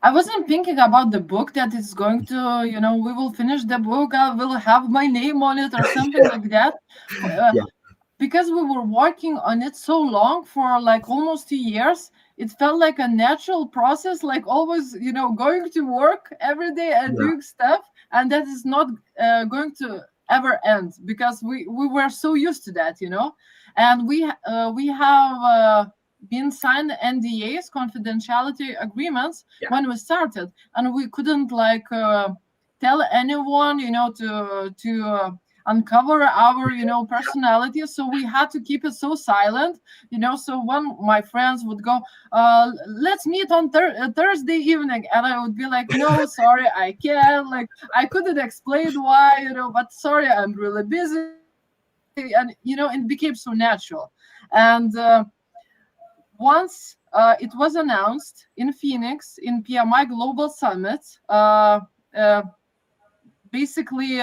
I wasn't thinking about the book that it's going to, we will finish the book, I will have my name on it or something like that. Because we were working on it so long, for like almost 2 years, it felt like a natural process, like always, going to work every day and doing stuff. And that is not going to ever end, because we were so used to that, and we have been signed NDAs, confidentiality agreements, when we started, and we couldn't like tell anyone, to uncover our personality. So we had to keep it so silent. So when my friends would go, let's meet on Thursday evening, and I would be like, no, sorry, I can't. Like, I couldn't explain why, but sorry, I'm really busy. And it became so natural. And once it was announced in Phoenix in PMI Global Summit, basically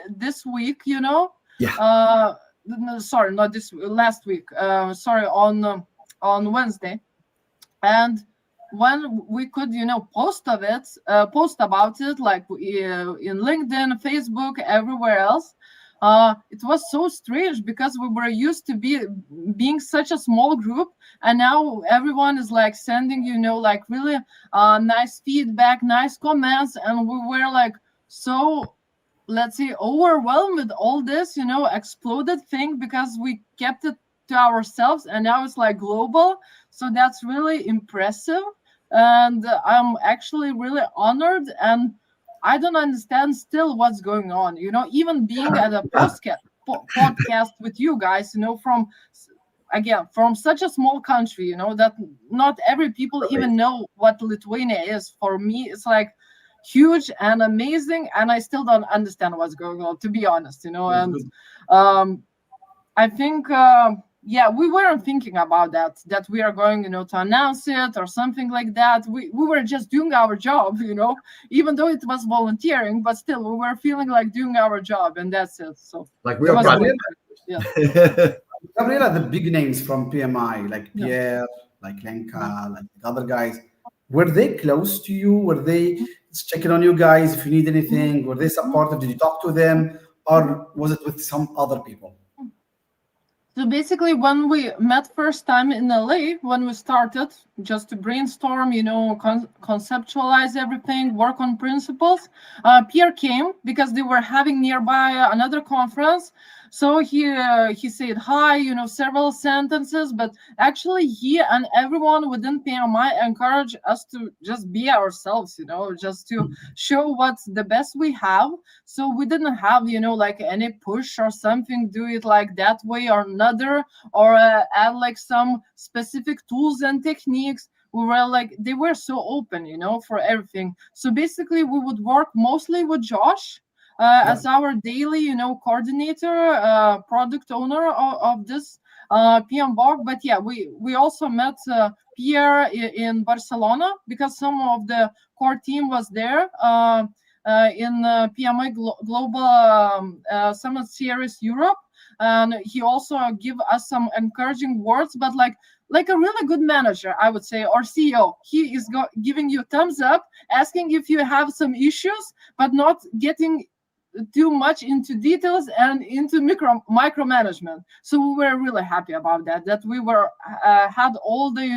this week, Yeah. sorry, not this, last week, sorry, on Wednesday. And when we could post about it, like in LinkedIn, Facebook, everywhere else, it was so strange, because we were used to being such a small group, and now everyone is like sending like really nice feedback, nice comments, and we were like so, let's say, overwhelmed with all this exploded thing, because we kept it to ourselves, and now it's like global. So that's really impressive, and I'm actually really honored. And I don't understand still what's going on, even being at a podcast with you guys, from such a small country, that not every people even know what Lithuania is. For me, it's like huge and amazing, and I still don't understand what's going on, to be honest, and I think we weren't thinking about that we are going to announce it or something like that. We were just doing our job, even though it was volunteering, but still we were feeling like doing our job, and that's it. So like real project. Yeah. Gabriela, the big names from PMI, like Pierre, like Lenka, like the other guys, were they close to you? Were they checking on you guys if you need anything? Were they supportive? Did you talk to them, or was it with some other people? So basically, when we met first time in LA, when we started just to brainstorm, conceptualize everything, work on principles, Pierre came because they were having nearby another conference. So he said hi, several sentences, but actually he and everyone within PMI encouraged us to just be ourselves, just to show what's the best we have. So we didn't have, like any push or something, do it like that way or another, or add like some specific tools and techniques. We were like, they were so open, for everything. So basically we would work mostly with Josh as our daily, coordinator, product owner of this PMBOK. But yeah, we also met Pierre in Barcelona, because some of the core team was there in PMI Global Summit Series Europe. And he also give us some encouraging words, but like a really good manager, I would say, or CEO. He is giving you thumbs up, asking if you have some issues, but not getting too much into details and into micromanagement. So we were really happy about that we were had all the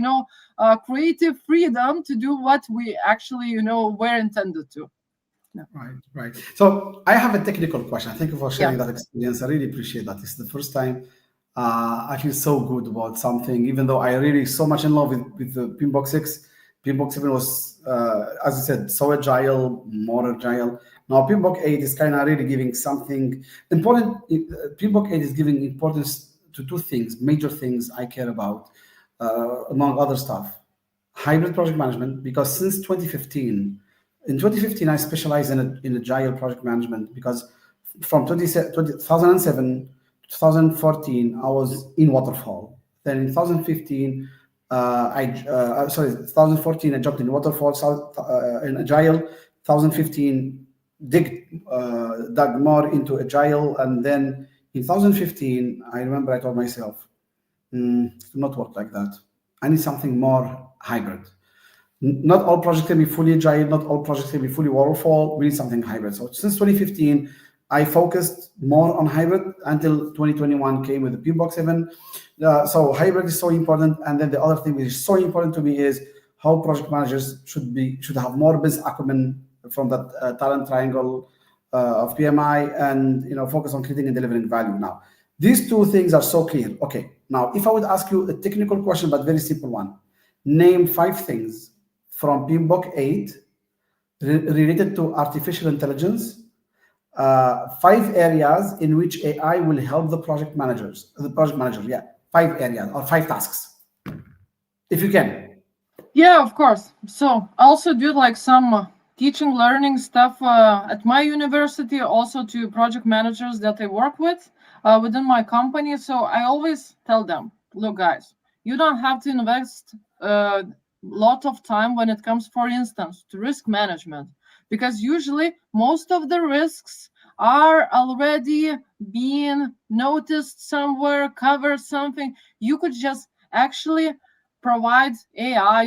creative freedom to do what we actually were intended to. Yeah. Right. So I have a technical question. Thank you for sharing that experience. I really appreciate that. It's the first time I feel so good about something, even though I really so much in love with the PMBOK 6. PMBOK 7 was, as I said, so agile, more agile. Now PMBOK 8 is kind of really giving something important. PMBOK 8 is giving importance to two things, major things I care about, among other stuff. Hybrid project management, because since 2015, in 2015, I specialized in agile project management, because from 2007 to 2014, I was in waterfall. Then in 2015, 2014, I jumped in waterfall, in agile. 2015, dug more into agile, and then in 2015, I remember I told myself, it will not work like that. I need something more hybrid. Not all projects can be fully agile, not all projects can be fully waterfall. We need something hybrid. So since 2015, I focused more on hybrid until 2021 came with the PMBOK 7. So hybrid is so important. And then the other thing which is so important to me is how project managers should have more business acumen from that talent triangle of PMI, and focus on creating and delivering value. Now, these two things are so clear. Okay, now if I would ask you a technical question, but very simple one, name 5 things from PMBOK 8 related to artificial intelligence 5 areas in which AI will help the project managers. The project manager, yeah, 5 areas or 5 tasks, if you can. Yeah, of course. So I also do like some teaching, learning stuff at my university, also to project managers that I work with within my company. So I always tell them, look, guys, you don't have to invest a lot of time when it comes, for instance, to risk management, because usually most of the risks are already being noticed somewhere, covered something. You could just actually provide AI,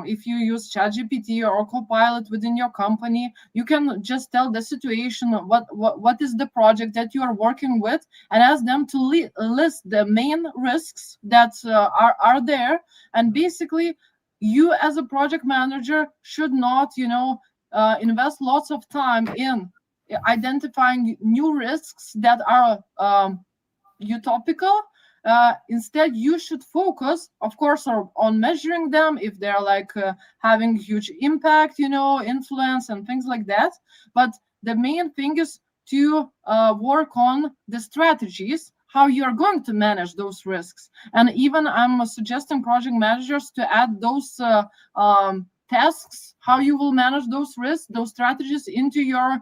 if you use ChatGPT or Copilot within your company, you can just tell the situation, what is the project that you are working with, and ask them to list the main risks that are there. And basically, you as a project manager should not, invest lots of time in identifying new risks that are utopical. Instead, you should focus, of course, on measuring them if they're like having huge impact, influence and things like that. But the main thing is to work on the strategies, how you are going to manage those risks. And even I'm suggesting project managers to add those tasks, how you will manage those risks, those strategies into your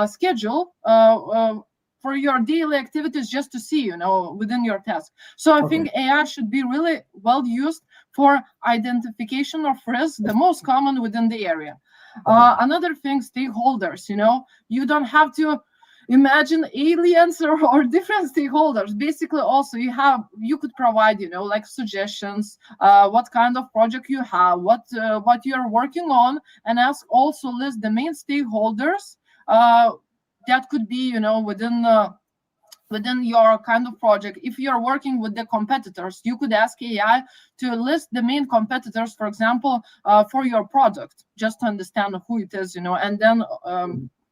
schedule for your daily activities, just to see, within your task. So I think AI should be really well used for identification of risks, the most common within the area. Another thing, stakeholders, you don't have to imagine aliens or different stakeholders. Basically, also you could provide, like suggestions, what kind of project you have, what you are working on, and also list the main stakeholders that could be, within your kind of project. If you're working with the competitors, you could ask AI to list the main competitors, for example, for your product, just to understand who it is, and then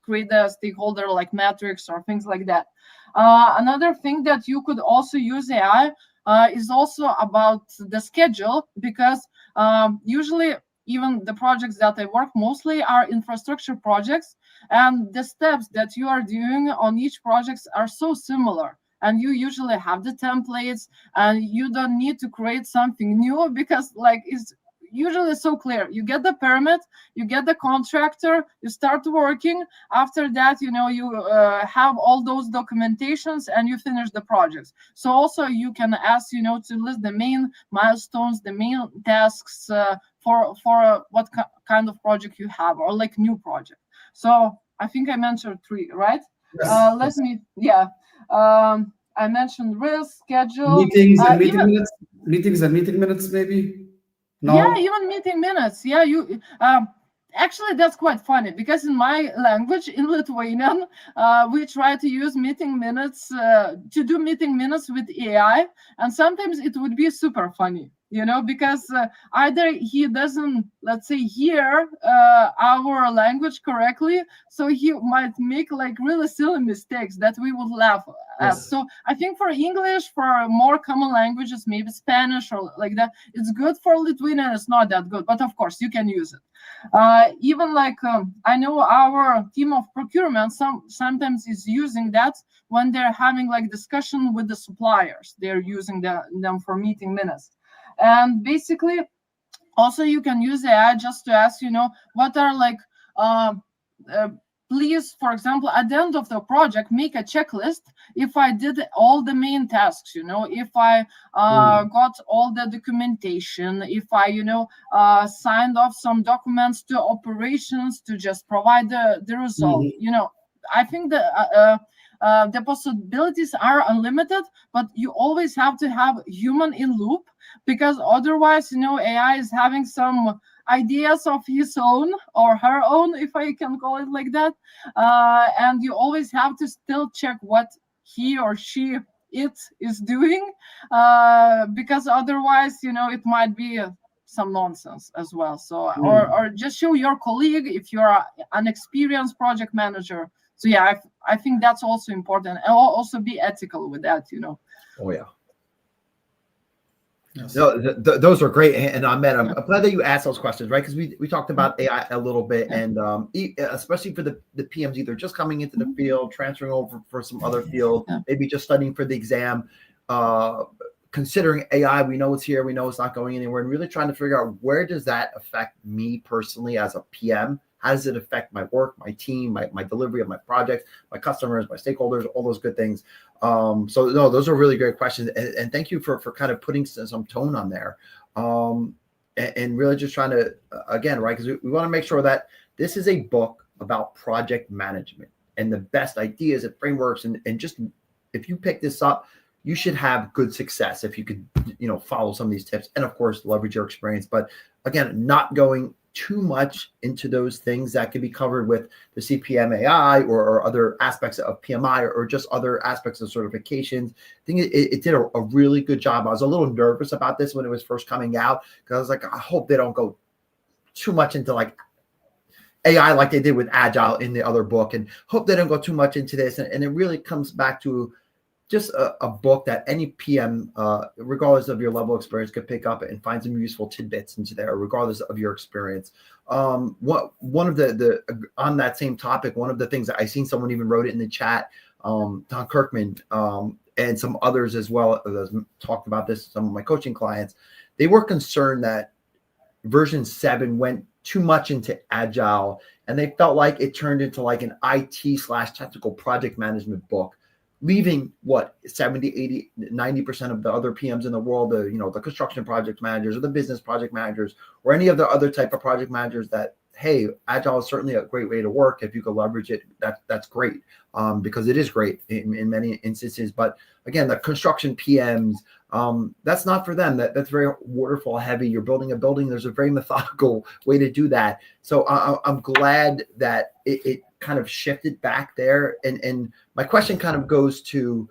create a stakeholder like matrix or things like that. Another thing that you could also use AI is also about the schedule, because usually even the projects that I work mostly are infrastructure projects, and the steps that you are doing on each project are so similar. And you usually have the templates, and you don't need to create something new, because like it's usually so clear. You get the permit, you get the contractor, you start working. After that, you have all those documentations and you finish the projects. So also you can ask, to list the main milestones, the main tasks for what kind of project you have, or like new project. So I think I mentioned 3, right? Yes. I mentioned risk, schedule, meetings and meeting minutes, maybe. No? Yeah, even meeting minutes. Yeah, you actually, that's quite funny, because in my language, in Lithuanian, we try to use meeting minutes to do meeting minutes with AI, and sometimes it would be super funny, because either he doesn't, let's say, hear our language correctly, so he might make like really silly mistakes that we would laugh at. Yes. So I think for English, for more common languages, maybe Spanish or like that, it's good. For Lithuanian, it's not that good, but of course you can use it. Even like I know our team of procurement sometimes is using that when they're having like discussion with the suppliers. They're using them for meeting minutes. And basically, also you can use AI just to ask, what are like, please, for example, at the end of the project, make a checklist if I did all the main tasks, if I got all the documentation, if I, signed off some documents to operations to just provide the result. I think the possibilities are unlimited, but you always have to have human in loop, because otherwise, AI is having some ideas of his own or her own, if I can call it like that, and you always have to still check what he or she is doing, because otherwise, it might be some nonsense as well. So or just show your colleague if you're an experienced project manager. So yeah, I think that's also important, and also be ethical with that. Oh yeah. Yes. No, those are great, and Ahmed, I'm glad that you asked those questions, right? Because we talked about AI a little bit, and especially for the PMs either just coming into the field, transferring over for some other field, maybe just studying for the exam, considering AI. We know it's here, we know it's not going anywhere, and really trying to figure out where does that affect me personally as a PM. How does it affect my work, my team, my delivery of my projects, my customers, my stakeholders, all those good things? So no, those are really great questions. And thank you for kind of putting some tone on there. And really just trying to, again, right, because we want to make sure that this is a book about project management and the best ideas and frameworks. And just if you pick this up, you should have good success if you could, follow some of these tips and of course leverage your experience. But again, not going too much into those things that can be covered with the CPMAI or other aspects of PMI or just other aspects of certifications. I think it did a really good job. I was a little nervous about this when it was first coming out because I was like, I hope they don't go too much into like AI like they did with Agile in the other book, and hope they don't go too much into this. And it really comes back to just a book that any PM, regardless of your level of experience, could pick up and find some useful tidbits into there, regardless of your experience. One of the on that same topic, one of the things that I seen someone even wrote it in the chat, Don Kirkman, and some others as well, talked about this, some of my coaching clients, they were concerned that version 7 went too much into Agile, and they felt like it turned into like an IT/technical project management book, leaving 70, 80, 90% of the other PMs in the world, the construction project managers or the business project managers or any of the other type of project managers that, hey, Agile is certainly a great way to work. If you could leverage it, that's great, because it is great in many instances. But again, the construction PMs, that's not for them. That's very waterfall heavy. You're building a building. There's a very methodical way to do that. So I'm glad that it kind of shifted back there. And my question kind of goes to,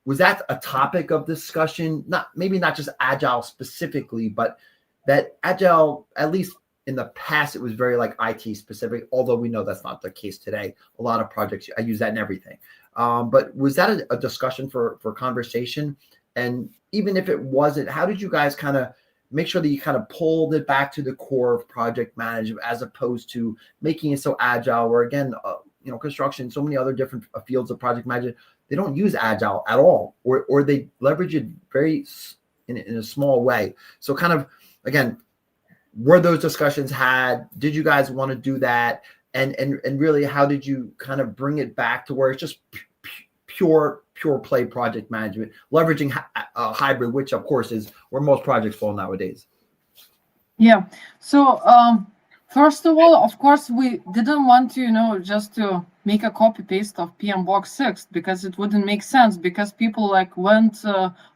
was that a topic of discussion? Maybe not just Agile specifically, but that Agile, at least in the past, it was very like IT specific, although we know that's not the case today. A lot of projects, I use that in everything. But was that a discussion for conversation? And even if it wasn't, how did you guys kind of make sure that you kind of pulled it back to the core of project management as opposed to making it so Agile, where again, construction, so many other different fields of project management, they don't use Agile at all, or they leverage it very in a small way. So kind of, again, were those discussions had? Did you guys want to do that? And really, how did you kind of bring it back to where it's just pure play project management, leveraging a hybrid, which of course is where most projects fall nowadays? Yeah. So first of all, of course, we didn't want to, just to make a copy paste of PMBOK 6 because it wouldn't make sense, because people went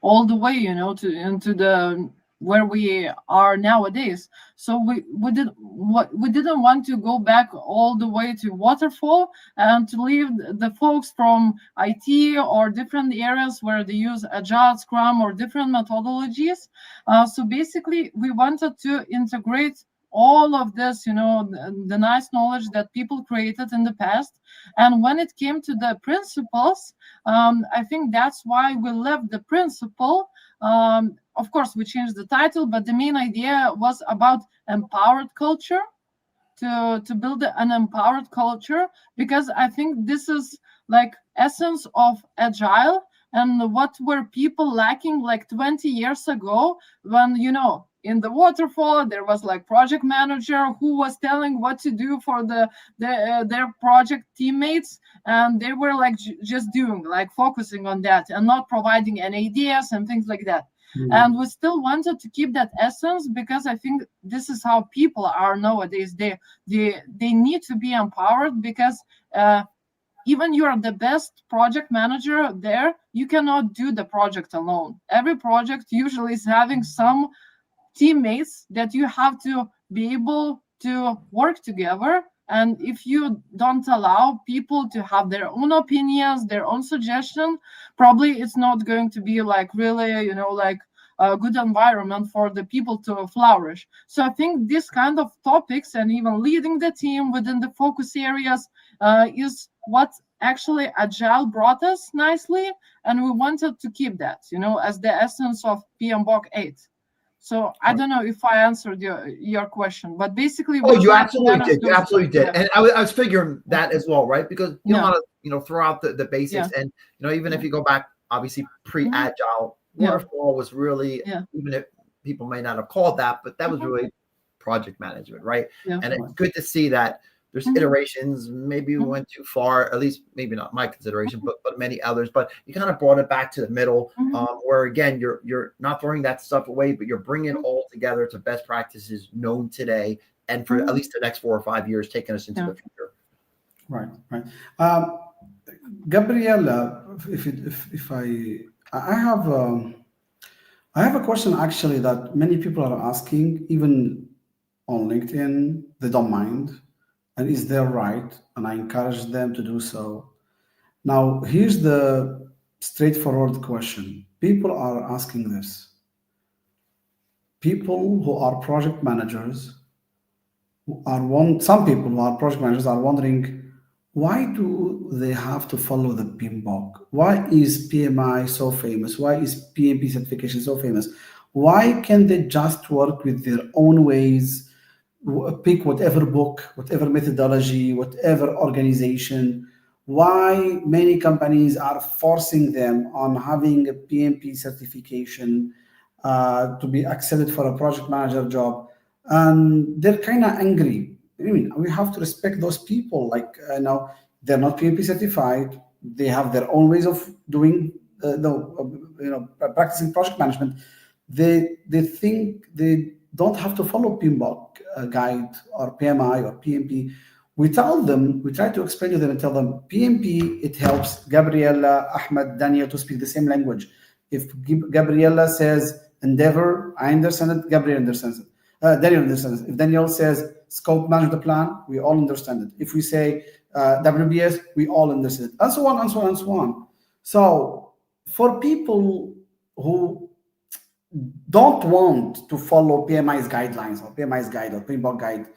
all the way, into the where we are nowadays. So we didn't want to go back all the way to waterfall and to leave the folks from IT or different areas where they use Agile, Scrum, or different methodologies. So basically, we wanted to integrate all of this, the nice knowledge that people created in the past. And when it came to the principles, I think that's why we left the principle. Of course, we changed the title, but the main idea was about empowered culture, to build an empowered culture, because I think this is essence of Agile, and what were people lacking 20 years ago, when in the waterfall there was project manager who was telling what to do for their project teammates, and they were just doing focusing on that and not providing any ideas and things like that. And we still wanted to keep that essence, because I think this is how people are nowadays. They need to be empowered, because even you are the best project manager there, you cannot do the project alone. Every project usually is having some teammates that you have to be able to work together. And if you don't allow people to have their own opinions, their own suggestion, probably it's not going to be really, a good environment for the people to flourish. So I think this kind of topics, and even leading the team within the focus areas, is what actually Agile brought us nicely, and we wanted to keep that, as the essence of PMBOK 8. So I don't know if I answered your question, but basically, Oh, we you try to absolutely manage did. You those absolutely stuff. did. And I was figuring that as well, right? Because you don't Yeah. want to, throw out the basics. And, even if you go back, obviously pre-agile, waterfall was really, even if people may not have called that, but that was really project management, right? Yeah. And it's good to see that there's iterations. Maybe we went too far, at least maybe not my consideration, but many others. But you kind of brought it back to the middle, where again you're not throwing that stuff away, but you're bringing it all together to best practices known today, and for at least the next 4 or 5 years, taking us into the future. Right. Gabriella, if I have a question actually that many people are asking, even on LinkedIn. They don't mind, and is their right, and I encourage them to do so. Now, here's the straightforward question. People are asking this. People who are project managers some people who are project managers are wondering, why do they have to follow the PMBOK? Why is PMI so famous? Why is PMP certification so famous? Why can't they just work with their own ways, pick whatever book, whatever methodology, whatever organization? Why many companies are forcing them on having a PMP certification to be accepted for a project manager job? And they're kind of angry. I mean, we have to respect those people. Like, they're not PMP certified. They have their own ways of doing, practicing project management. They think they don't have to follow PMBOK guide or PMI or PMP. We try to explain to them and tell them PMP, it helps Gabriella, Ahmed, Daniel to speak the same language. If Gabriella says endeavor, I understand it, Gabriel understands it. Daniel understands it. If Daniel says scope manage the plan, we all understand it. If we say WBS, we all understand it, and so on and so on and so on. So for people who don't want to follow PMI's guidelines or PMI's guide or PMBOK guide,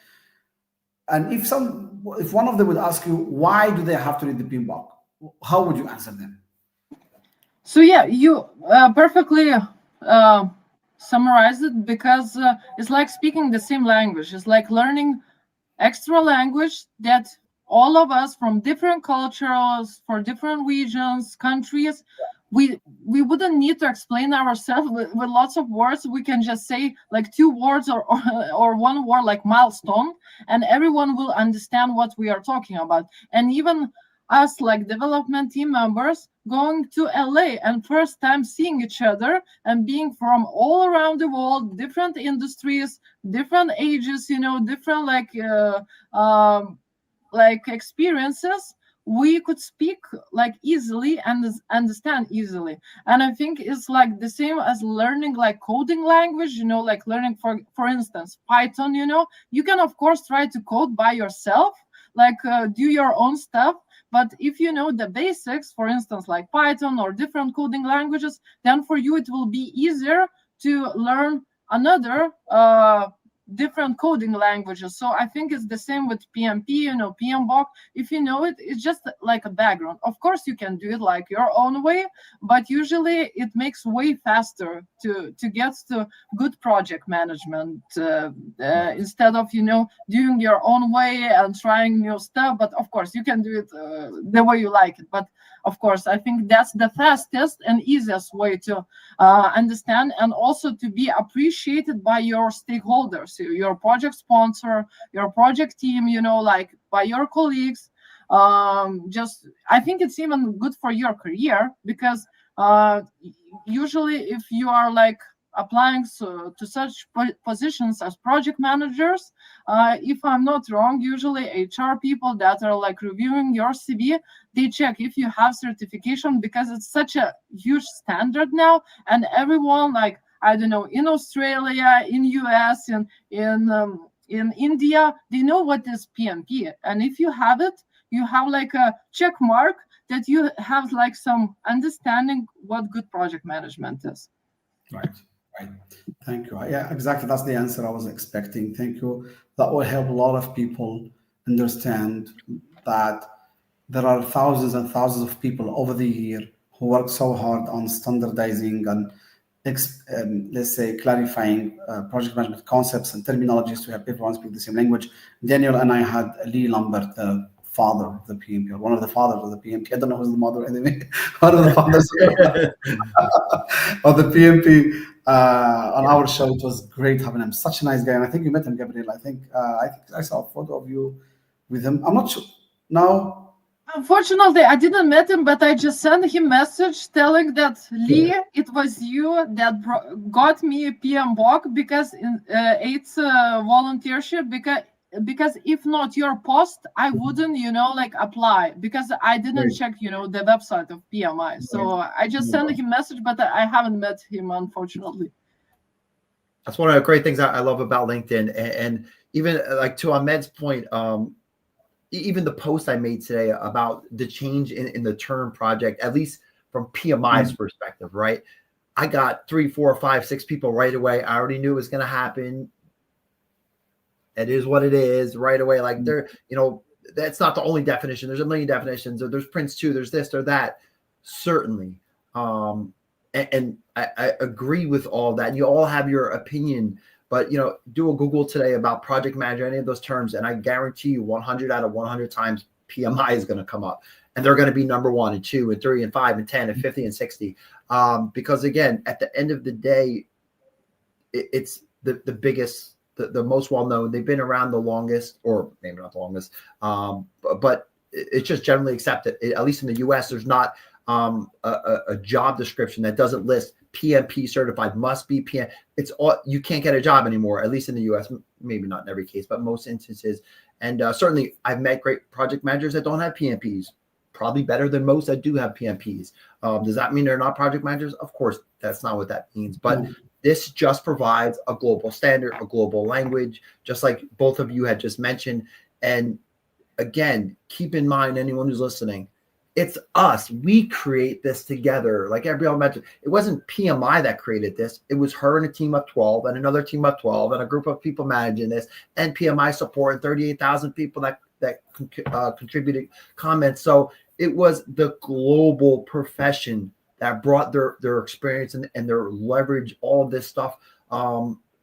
and if one of them would ask you, why do they have to read the PMBOK, how would you answer them? So yeah, you perfectly summarized it, because it's like speaking the same language. It's like learning extra language that all of us from different cultures, for different regions, countries, we wouldn't need to explain ourselves with lots of words. We can just say like 2 words or 1 word, like milestone, and everyone will understand what we are talking about. And even us, like development team members, going to LA and first time seeing each other and being from all around the world, different industries, different ages, different like experiences, we could speak like easily and understand easily. And I think it's like the same as learning like coding language, like learning for instance Python. You can of course try to code by yourself, like do your own stuff. But if you know the basics, for instance, like Python or different coding languages, then for you it will be easier to learn another different coding languages. So I think it's the same with PMP, PMBOK. If you know it, it's just like a background. Of course, you can do it like your own way, but usually it makes way faster to get to good project management instead of, doing your own way and trying new stuff. But of course, you can do it the way you like it. But of course, I think that's the fastest and easiest way to understand, and also to be appreciated by your stakeholders, your project sponsor, your project team, like by your colleagues. Just I think it's even good for your career, because usually if you are like applying to such positions as project managers, if I'm not wrong, usually HR people that are like reviewing your CV, they check if you have certification, because it's such a huge standard now, and everyone, like, I don't know, in Australia, in US, in India, they know what is PMP. And if you have it, you have like a check mark that you have like some understanding what good project management is. Right. Thank you. Yeah, exactly. That's the answer I was expecting. Thank you. That will help a lot of people understand that there are thousands and thousands of people over the year who work so hard on standardizing and let's say clarifying project management concepts and terminologies to help everyone speak the same language. Daniel and I had Lee Lambert, the father of the PMP, or one of the fathers of the PMP. I don't know who's the mother anyway. One of the fathers of the PMP on our show. It was great having him. Such a nice guy, and I think you met him, Gabriel. I think I saw a photo of you with him. I'm not sure now. Unfortunately, I didn't meet him, but I just sent him message telling that Lee, it was you that got me a PMBOK because it's a volunteership. Because if not your post, I wouldn't, like apply because I didn't check, the website of PMI. So I just sent him message, but I haven't met him, unfortunately. That's one of the great things I love about LinkedIn, and even like to Ahmed's point, even the post I made today about the change in the term project, at least from PMI's perspective, right? I got 3, 4, 5, 6 people right away. I already knew it was going to happen. It is what it is right away. Like that's not the only definition. There's a million definitions. There's Prince 2, there's this or that. Certainly. And I agree with all that. And you all have your opinion. But, do a Google today about project manager, any of those terms, and I guarantee you 100 out of 100 times PMI is going to come up. And they're going to be number 1 and 2 and 3 and 5 and 10 and 50 and 60. Because, again, at the end of the day, it's the biggest, the most well-known. They've been around the longest, or maybe not the longest, but it's just generally accepted. At least in the U.S., there's not a job description that doesn't list PMP certified, must be PM. It's all, you can't get a job anymore, at least in the US, maybe not in every case, but most instances. And certainly I've met great project managers that don't have PMPs, probably better than most that do have PMPs. Does that mean they're not project managers? Of course, that's not what that means. But this just provides a global standard, a global language, just like both of you had just mentioned. And again, keep in mind, anyone who's listening, it's us. We create this together. Like Gabrielle mentioned, it wasn't PMI that created this. It was her and a team of 12 and another team of 12 and a group of people managing this, and PMI support and 38,000 people that contributed comments. So it was the global profession that brought their experience and their leverage, all of this stuff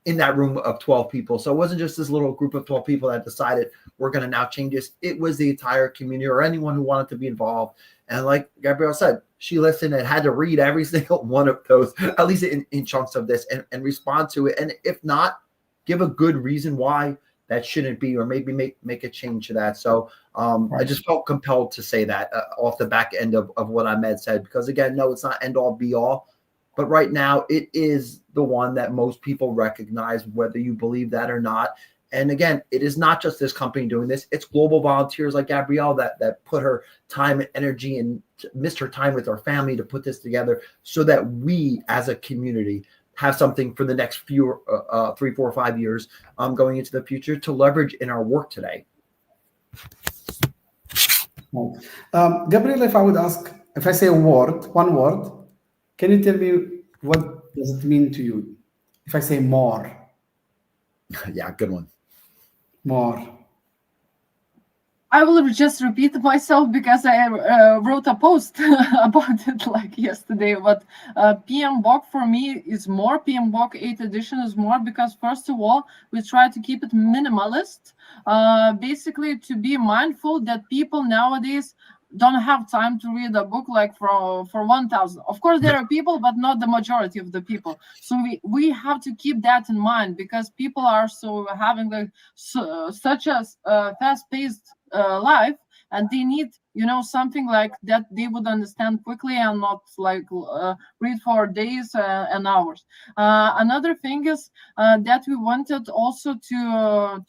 in that room of 12 people. So it wasn't just this little group of 12 people that decided we're going to now change this. It was the entire community or anyone who wanted to be involved. And like Gabrielle said, she listened and had to read every single one of those, at least in chunks of this, and respond to it. And if not, give a good reason why that shouldn't be, or maybe make a change to that. So I just felt compelled to say that off the back end of what Ahmed said, because again, no, it's not end all be all. But right now, it is the one that most people recognize, whether you believe that or not. And again, it is not just this company doing this. It's global volunteers like Gabrielle that put her time and energy and missed her time with her family to put this together so that we as a community have something for the next few 3, 4, 5 years going into the future to leverage in our work today. Gabrielle, if I would ask, if I say one word, can you tell me what does it mean to you? If I say more. Yeah, good one. More. I will just repeat myself because I wrote a post about it like yesterday. But PMBOK for me is more. PMBOK 8th edition is more because, first of all, we try to keep it minimalist. Basically, to be mindful that people nowadays don't have time to read a book like for 1,000. Of course, there are people, but not the majority of the people. So we have to keep that in mind because people are so having like such a fast-paced life, and they need something like that they would understand quickly and not like read for days and hours. Another thing is that we wanted also to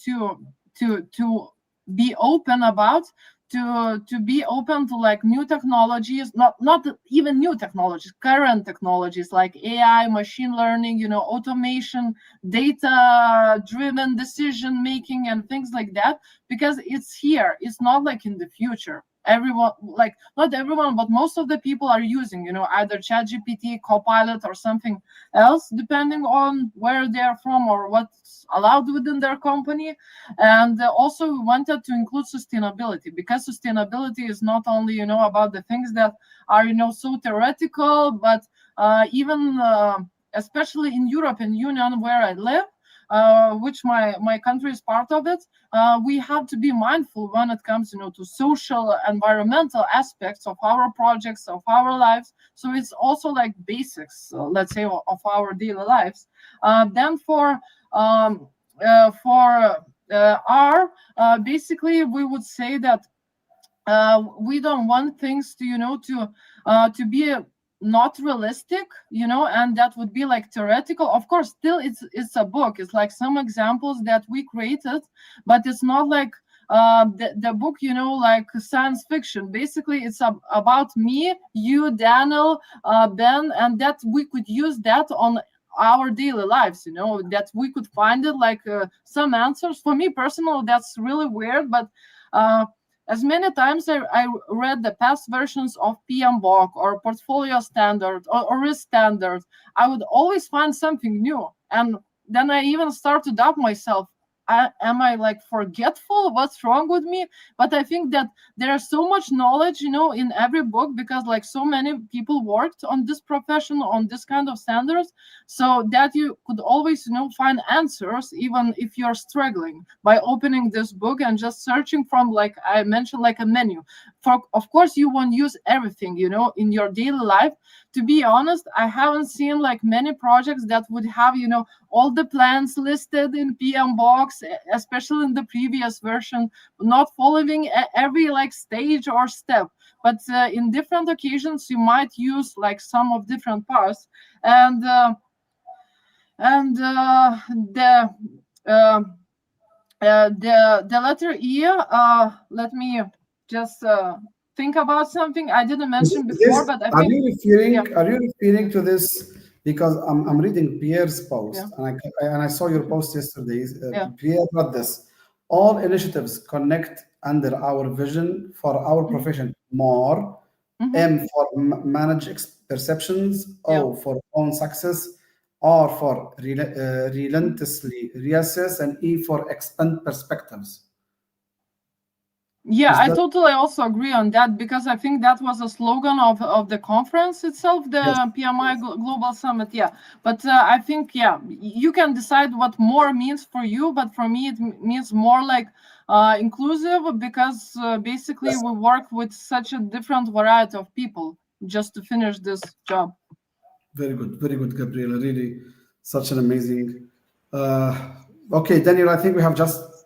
be open about. To be open to like new technologies, not even new technologies, current technologies like AI, machine learning, automation, data-driven decision making, and things like that, because it's here. It's not like in the future. everyone, like not everyone, but most of the people are using, either ChatGPT, Copilot, or something else, depending on where they are from or what's allowed within their company. And also we wanted to include sustainability, because sustainability is not only, about the things that are, so theoretical, but even especially in European Union where I live, which my country is part of it, we have to be mindful when it comes, to social, environmental aspects of our projects, of our lives. So it's also like basics, let's say, of our daily lives. Then for R, basically, we would say that we don't want things to to be not realistic, and that would be like theoretical. Of course, still it's a book. It's like some examples that we created, but it's not like the book, like science fiction. Basically, it's about me, you, Daniel, Ben, and that we could use that on our daily lives, that we could find it like some answers. For me personally, that's really weird, but as many times I read the past versions of PMBOK or portfolio standard or risk standard, I would always find something new. And then I even start to doubt myself. Am I like forgetful? What's wrong with me? But I think that there's so much knowledge, in every book, because like so many people worked on this profession, on this kind of standards, so that you could always, find answers, even if you're struggling, by opening this book and just searching from, like I mentioned, like a menu. Of course, you won't use everything, in your daily life. To be honest, I haven't seen like many projects that would have, all the plans listed in PMBOK, especially in the previous version, not following every like stage or step. But in different occasions, you might use like some of different parts. And the letter E. Let me just think about something I didn't mention before, but I think are you referring to this? Because I'm reading Pierre's post, and I saw your post yesterday. Pierre wrote this: all initiatives connect under our vision for our profession more. M for manage perceptions, O for own success, R for relentlessly reassess, and E for expand perspectives. Yeah, I totally also agree on that, because I think that was a slogan of the conference itself, the PMI Global Summit. Yeah, but I think, you can decide what more means for you, but for me it means more like inclusive, because basically we work with such a different variety of people just to finish this job. Very good, Gabriela. Really, such an amazing. Okay, Daniel, I think we have just a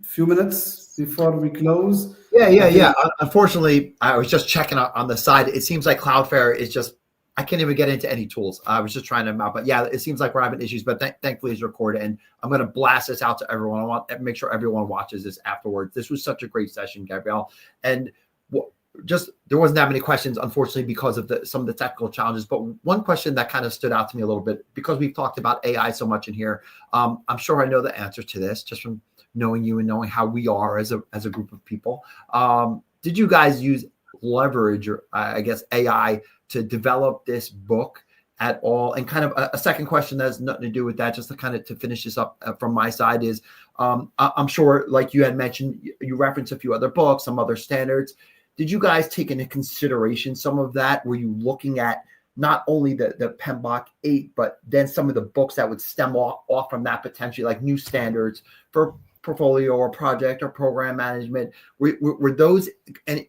few minutes before we close. Yeah. Unfortunately, I was just checking on the side. It seems like Cloudflare is just, I can't even get into any tools. I was just trying them out, but yeah, it seems like we're having issues, but thankfully it's recorded, and I'm going to blast this out to everyone. I want to make sure everyone watches this afterwards. This was such a great session, Gabrielle. And just, there wasn't that many questions, unfortunately, because of some of the technical challenges. But one question that kind of stood out to me a little bit, because we've talked about AI so much in here, I'm sure I know the answer to this just from knowing you and knowing how we are as a group of people. Did you guys leverage, or I guess, AI to develop this book at all? And kind of a second question that has nothing to do with that, just to kind of to finish this up from my side, is I'm sure, like you had mentioned, you referenced a few other books, some other standards. Did you guys take into consideration some of that? Were you looking at not only the PMBOK 8, but then some of the books that would stem off from that, potentially, like new standards for portfolio or project or program management? Were those in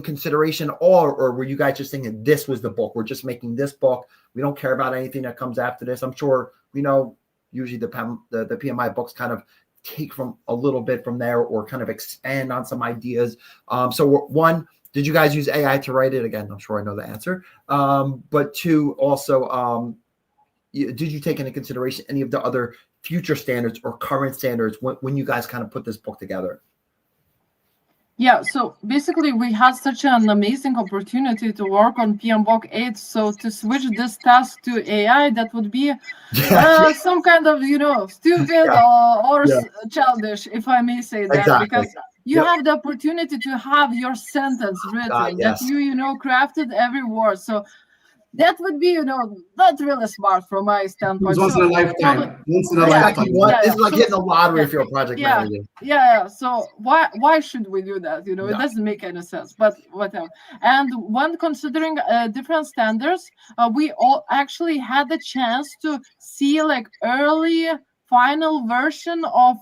consideration, or were you guys just thinking this was the book? We're just making this book. We don't care about anything that comes after this. I'm sure, usually the PMI books kind of take from a little bit from there, or kind of expand on some ideas. So one, did you guys use AI to write it? Again, I'm sure I know the answer. But two, also, did you take into consideration any of the other future standards or current standards when you guys kind of put this book together? Yeah, so basically we had such an amazing opportunity to work on PMBOK 8. So to switch this task to AI, that would be some kind of, stupid or childish, if I may say that. Exactly. Because you have the opportunity to have your sentence written that you crafted every word. So that would be, not really smart from my standpoint. Once in a lifetime. Once in a lifetime. It's like hitting the lottery if you're a project manager. Yeah. So why should we do that? It doesn't make any sense, but whatever. And when considering different standards, we all actually had the chance to see like early final version of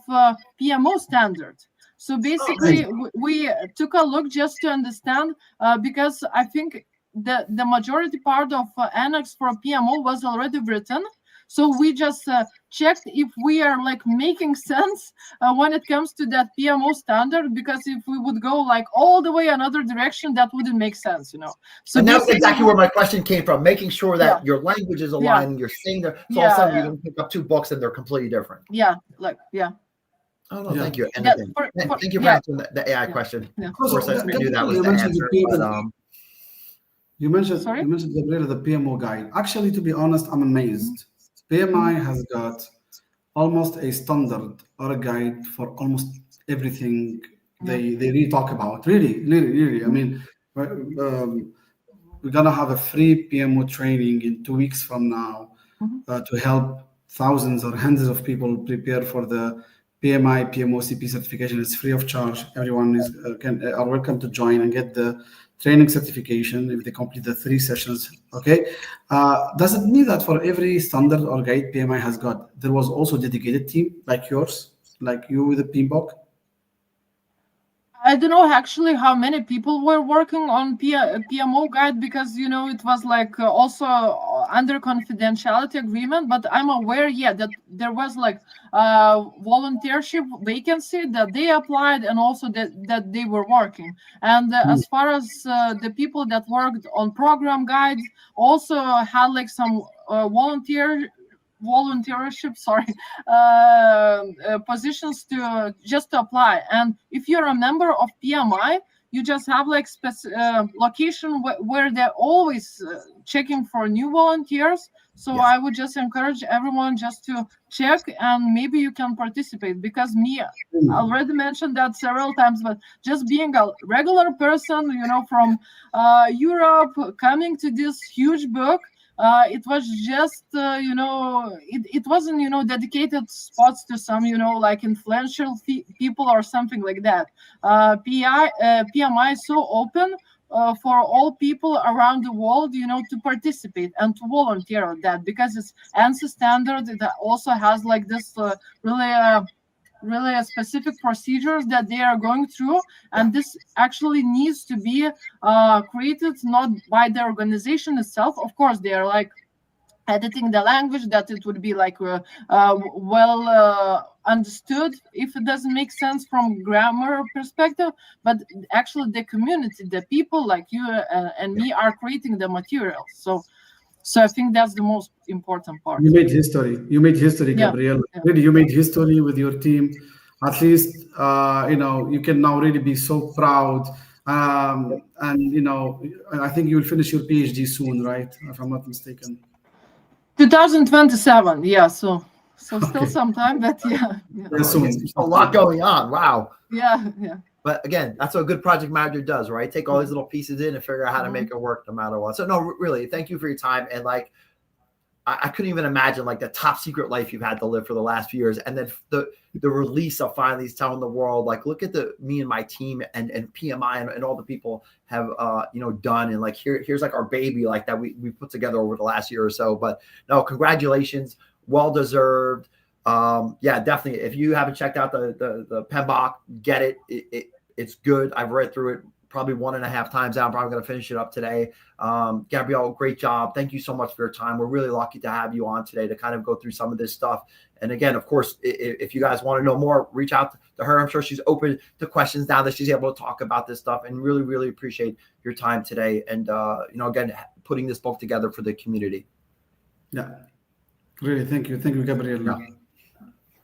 PMO standard. So basically, we took a look just to understand, because I think the majority part of annex for PMO was already written. So we just checked if we are like making sense when it comes to that PMO standard, because if we would go like all the way another direction, that wouldn't make sense, So and that's exactly where my question came from, making sure that your language is aligned and you're saying that. So all of a sudden you can pick up two books and they're completely different. Oh, no, thank you. Thank you for answering the AI question. Of course, I knew that was the answer. You mentioned, Gabriela, the PMO guide. Actually, to be honest, I'm amazed. PMI has got almost a standard or a guide for almost everything they really talk about. Really. I mean, we're gonna have a free PMO training in 2 weeks from now to help thousands or hundreds of people prepare for the PMI PMOCP certification. It's free of charge. Everyone are welcome to join and get the training certification if they complete the 3 sessions. Okay, does it mean that for every standard or guide PMI has got, there was also a dedicated team like yours, like you with the PMBOK? I don't know actually how many people were working on PMO guide, because it was like also under confidentiality agreement, but I'm aware that there was like volunteership vacancy that they applied, and also that they were working. And as far as the people that worked on program guides also had like some volunteership positions to just to apply. And if you're a member of PMI, you just have like location where they're always checking for new volunteers. So I would just encourage everyone just to check, and maybe you can participate, because I already mentioned that several times, but just being a regular person, from Europe, coming to this huge book, it was just, it wasn't, dedicated spots to some, like influential people or something like that. PMI is so open for all people around the world, to participate and to volunteer on that, because it's ANSI standard. It also has like this really specific procedures that they are going through, and this actually needs to be created not by the organization itself. Of course, they are like editing the language that it would be like well understood if it doesn't make sense from grammar perspective, but actually the community, the people like you and me are creating the materials. So I think that's the most important part. You made history, Gabriel. Really, you made history with your team. At least, you can now really be so proud. And, I think you will finish your PhD soon, right? If I'm not mistaken. 2027, so still some time, but soon. A lot going on. Wow. Yeah. But again, that's what a good project manager does, right? Take all these little pieces in and figure out how to make it work no matter what. So no, really, thank you for your time. And like, I couldn't even imagine like the top secret life you've had to live for the last few years. And then the release of finally telling the world, like, look at me and my team and PMI and all the people have, done. And like, here's like our baby like that we put together over the last year or so. But no, congratulations. Well-deserved. Definitely. If you haven't checked out the PMBOK, get it. It's good. I've read through it probably 1.5 times now. I'm probably going to finish it up today. Gabrielle, great job. Thank you so much for your time. We're really lucky to have you on today to kind of go through some of this stuff. And again, of course, if you guys want to know more, reach out to her. I'm sure she's open to questions now that she's able to talk about this stuff, and really, really appreciate your time today. And, again, putting this book together for the community. Yeah, really. Thank you. Thank you, Gabrielle. Yeah.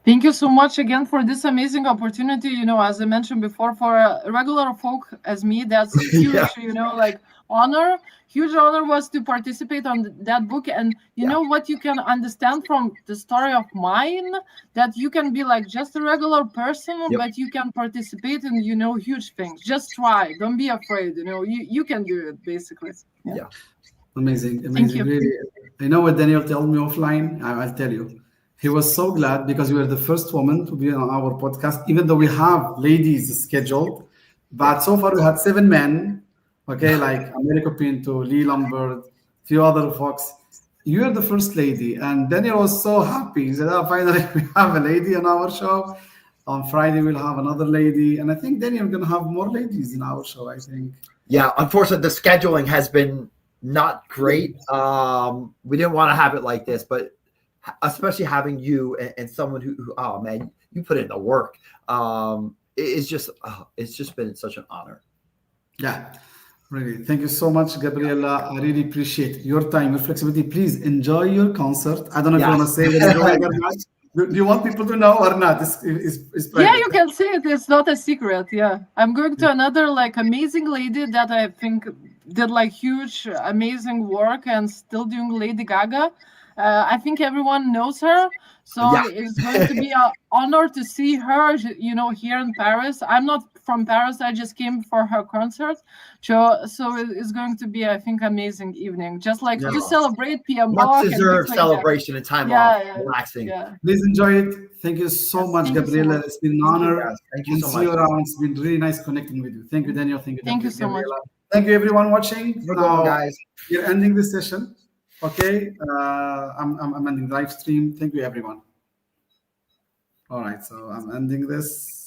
Thank you so much again for this amazing opportunity. As I mentioned before, for regular folk as me, that's huge. Like honor, huge honor was to participate on that book. And you know what you can understand from the story of mine, that you can be like just a regular person, but you can participate in, huge things. Just try. Don't be afraid. You can do it, basically. Yeah. Amazing. Thank you. Really. You know what Daniel told me offline? I'll tell you. He was so glad because we were the first woman to be on our podcast, even though we have ladies scheduled. But so far we had 7 men, okay, like America Pinto, Lee Lombard, few other folks. You're the first lady. And Daniel was so happy. He said, finally we have a lady on our show. On Friday we'll have another lady. And I think Daniel, we're going to have more ladies in our show, I think. Yeah, unfortunately, the scheduling has been not great. We didn't want to have it like this, but especially having you and someone who oh man, you put in the work. It's just been such an honor. Yeah, really. Thank you so much, Gabriela. I really appreciate your time, your flexibility. Please enjoy your concert. I don't know if you want to say what you're doing or not. Do you want people to know or not? It's yeah, you can say it. It's not a secret. Yeah, I'm going to another like amazing lady that I think did like huge, amazing work and still doing Lady Gaga. I think everyone knows her, so it's going to be an honor to see her, here in Paris. I'm not from Paris. I just came for her concert. So it's going to be, I think, amazing evening. Just like to celebrate PMBOK. Much deserved celebration and time off, relaxing. Yeah. Please enjoy it. Thank you so much, Gabriela. It's been an honor. Thank you so much. See you around. It's been really nice connecting with you. Thank you, Daniel. Thank you so much. Thank you, everyone watching. Now, guys, we're ending this session. Okay, I'm ending the live stream. Thank you, everyone. All right, so I'm ending this.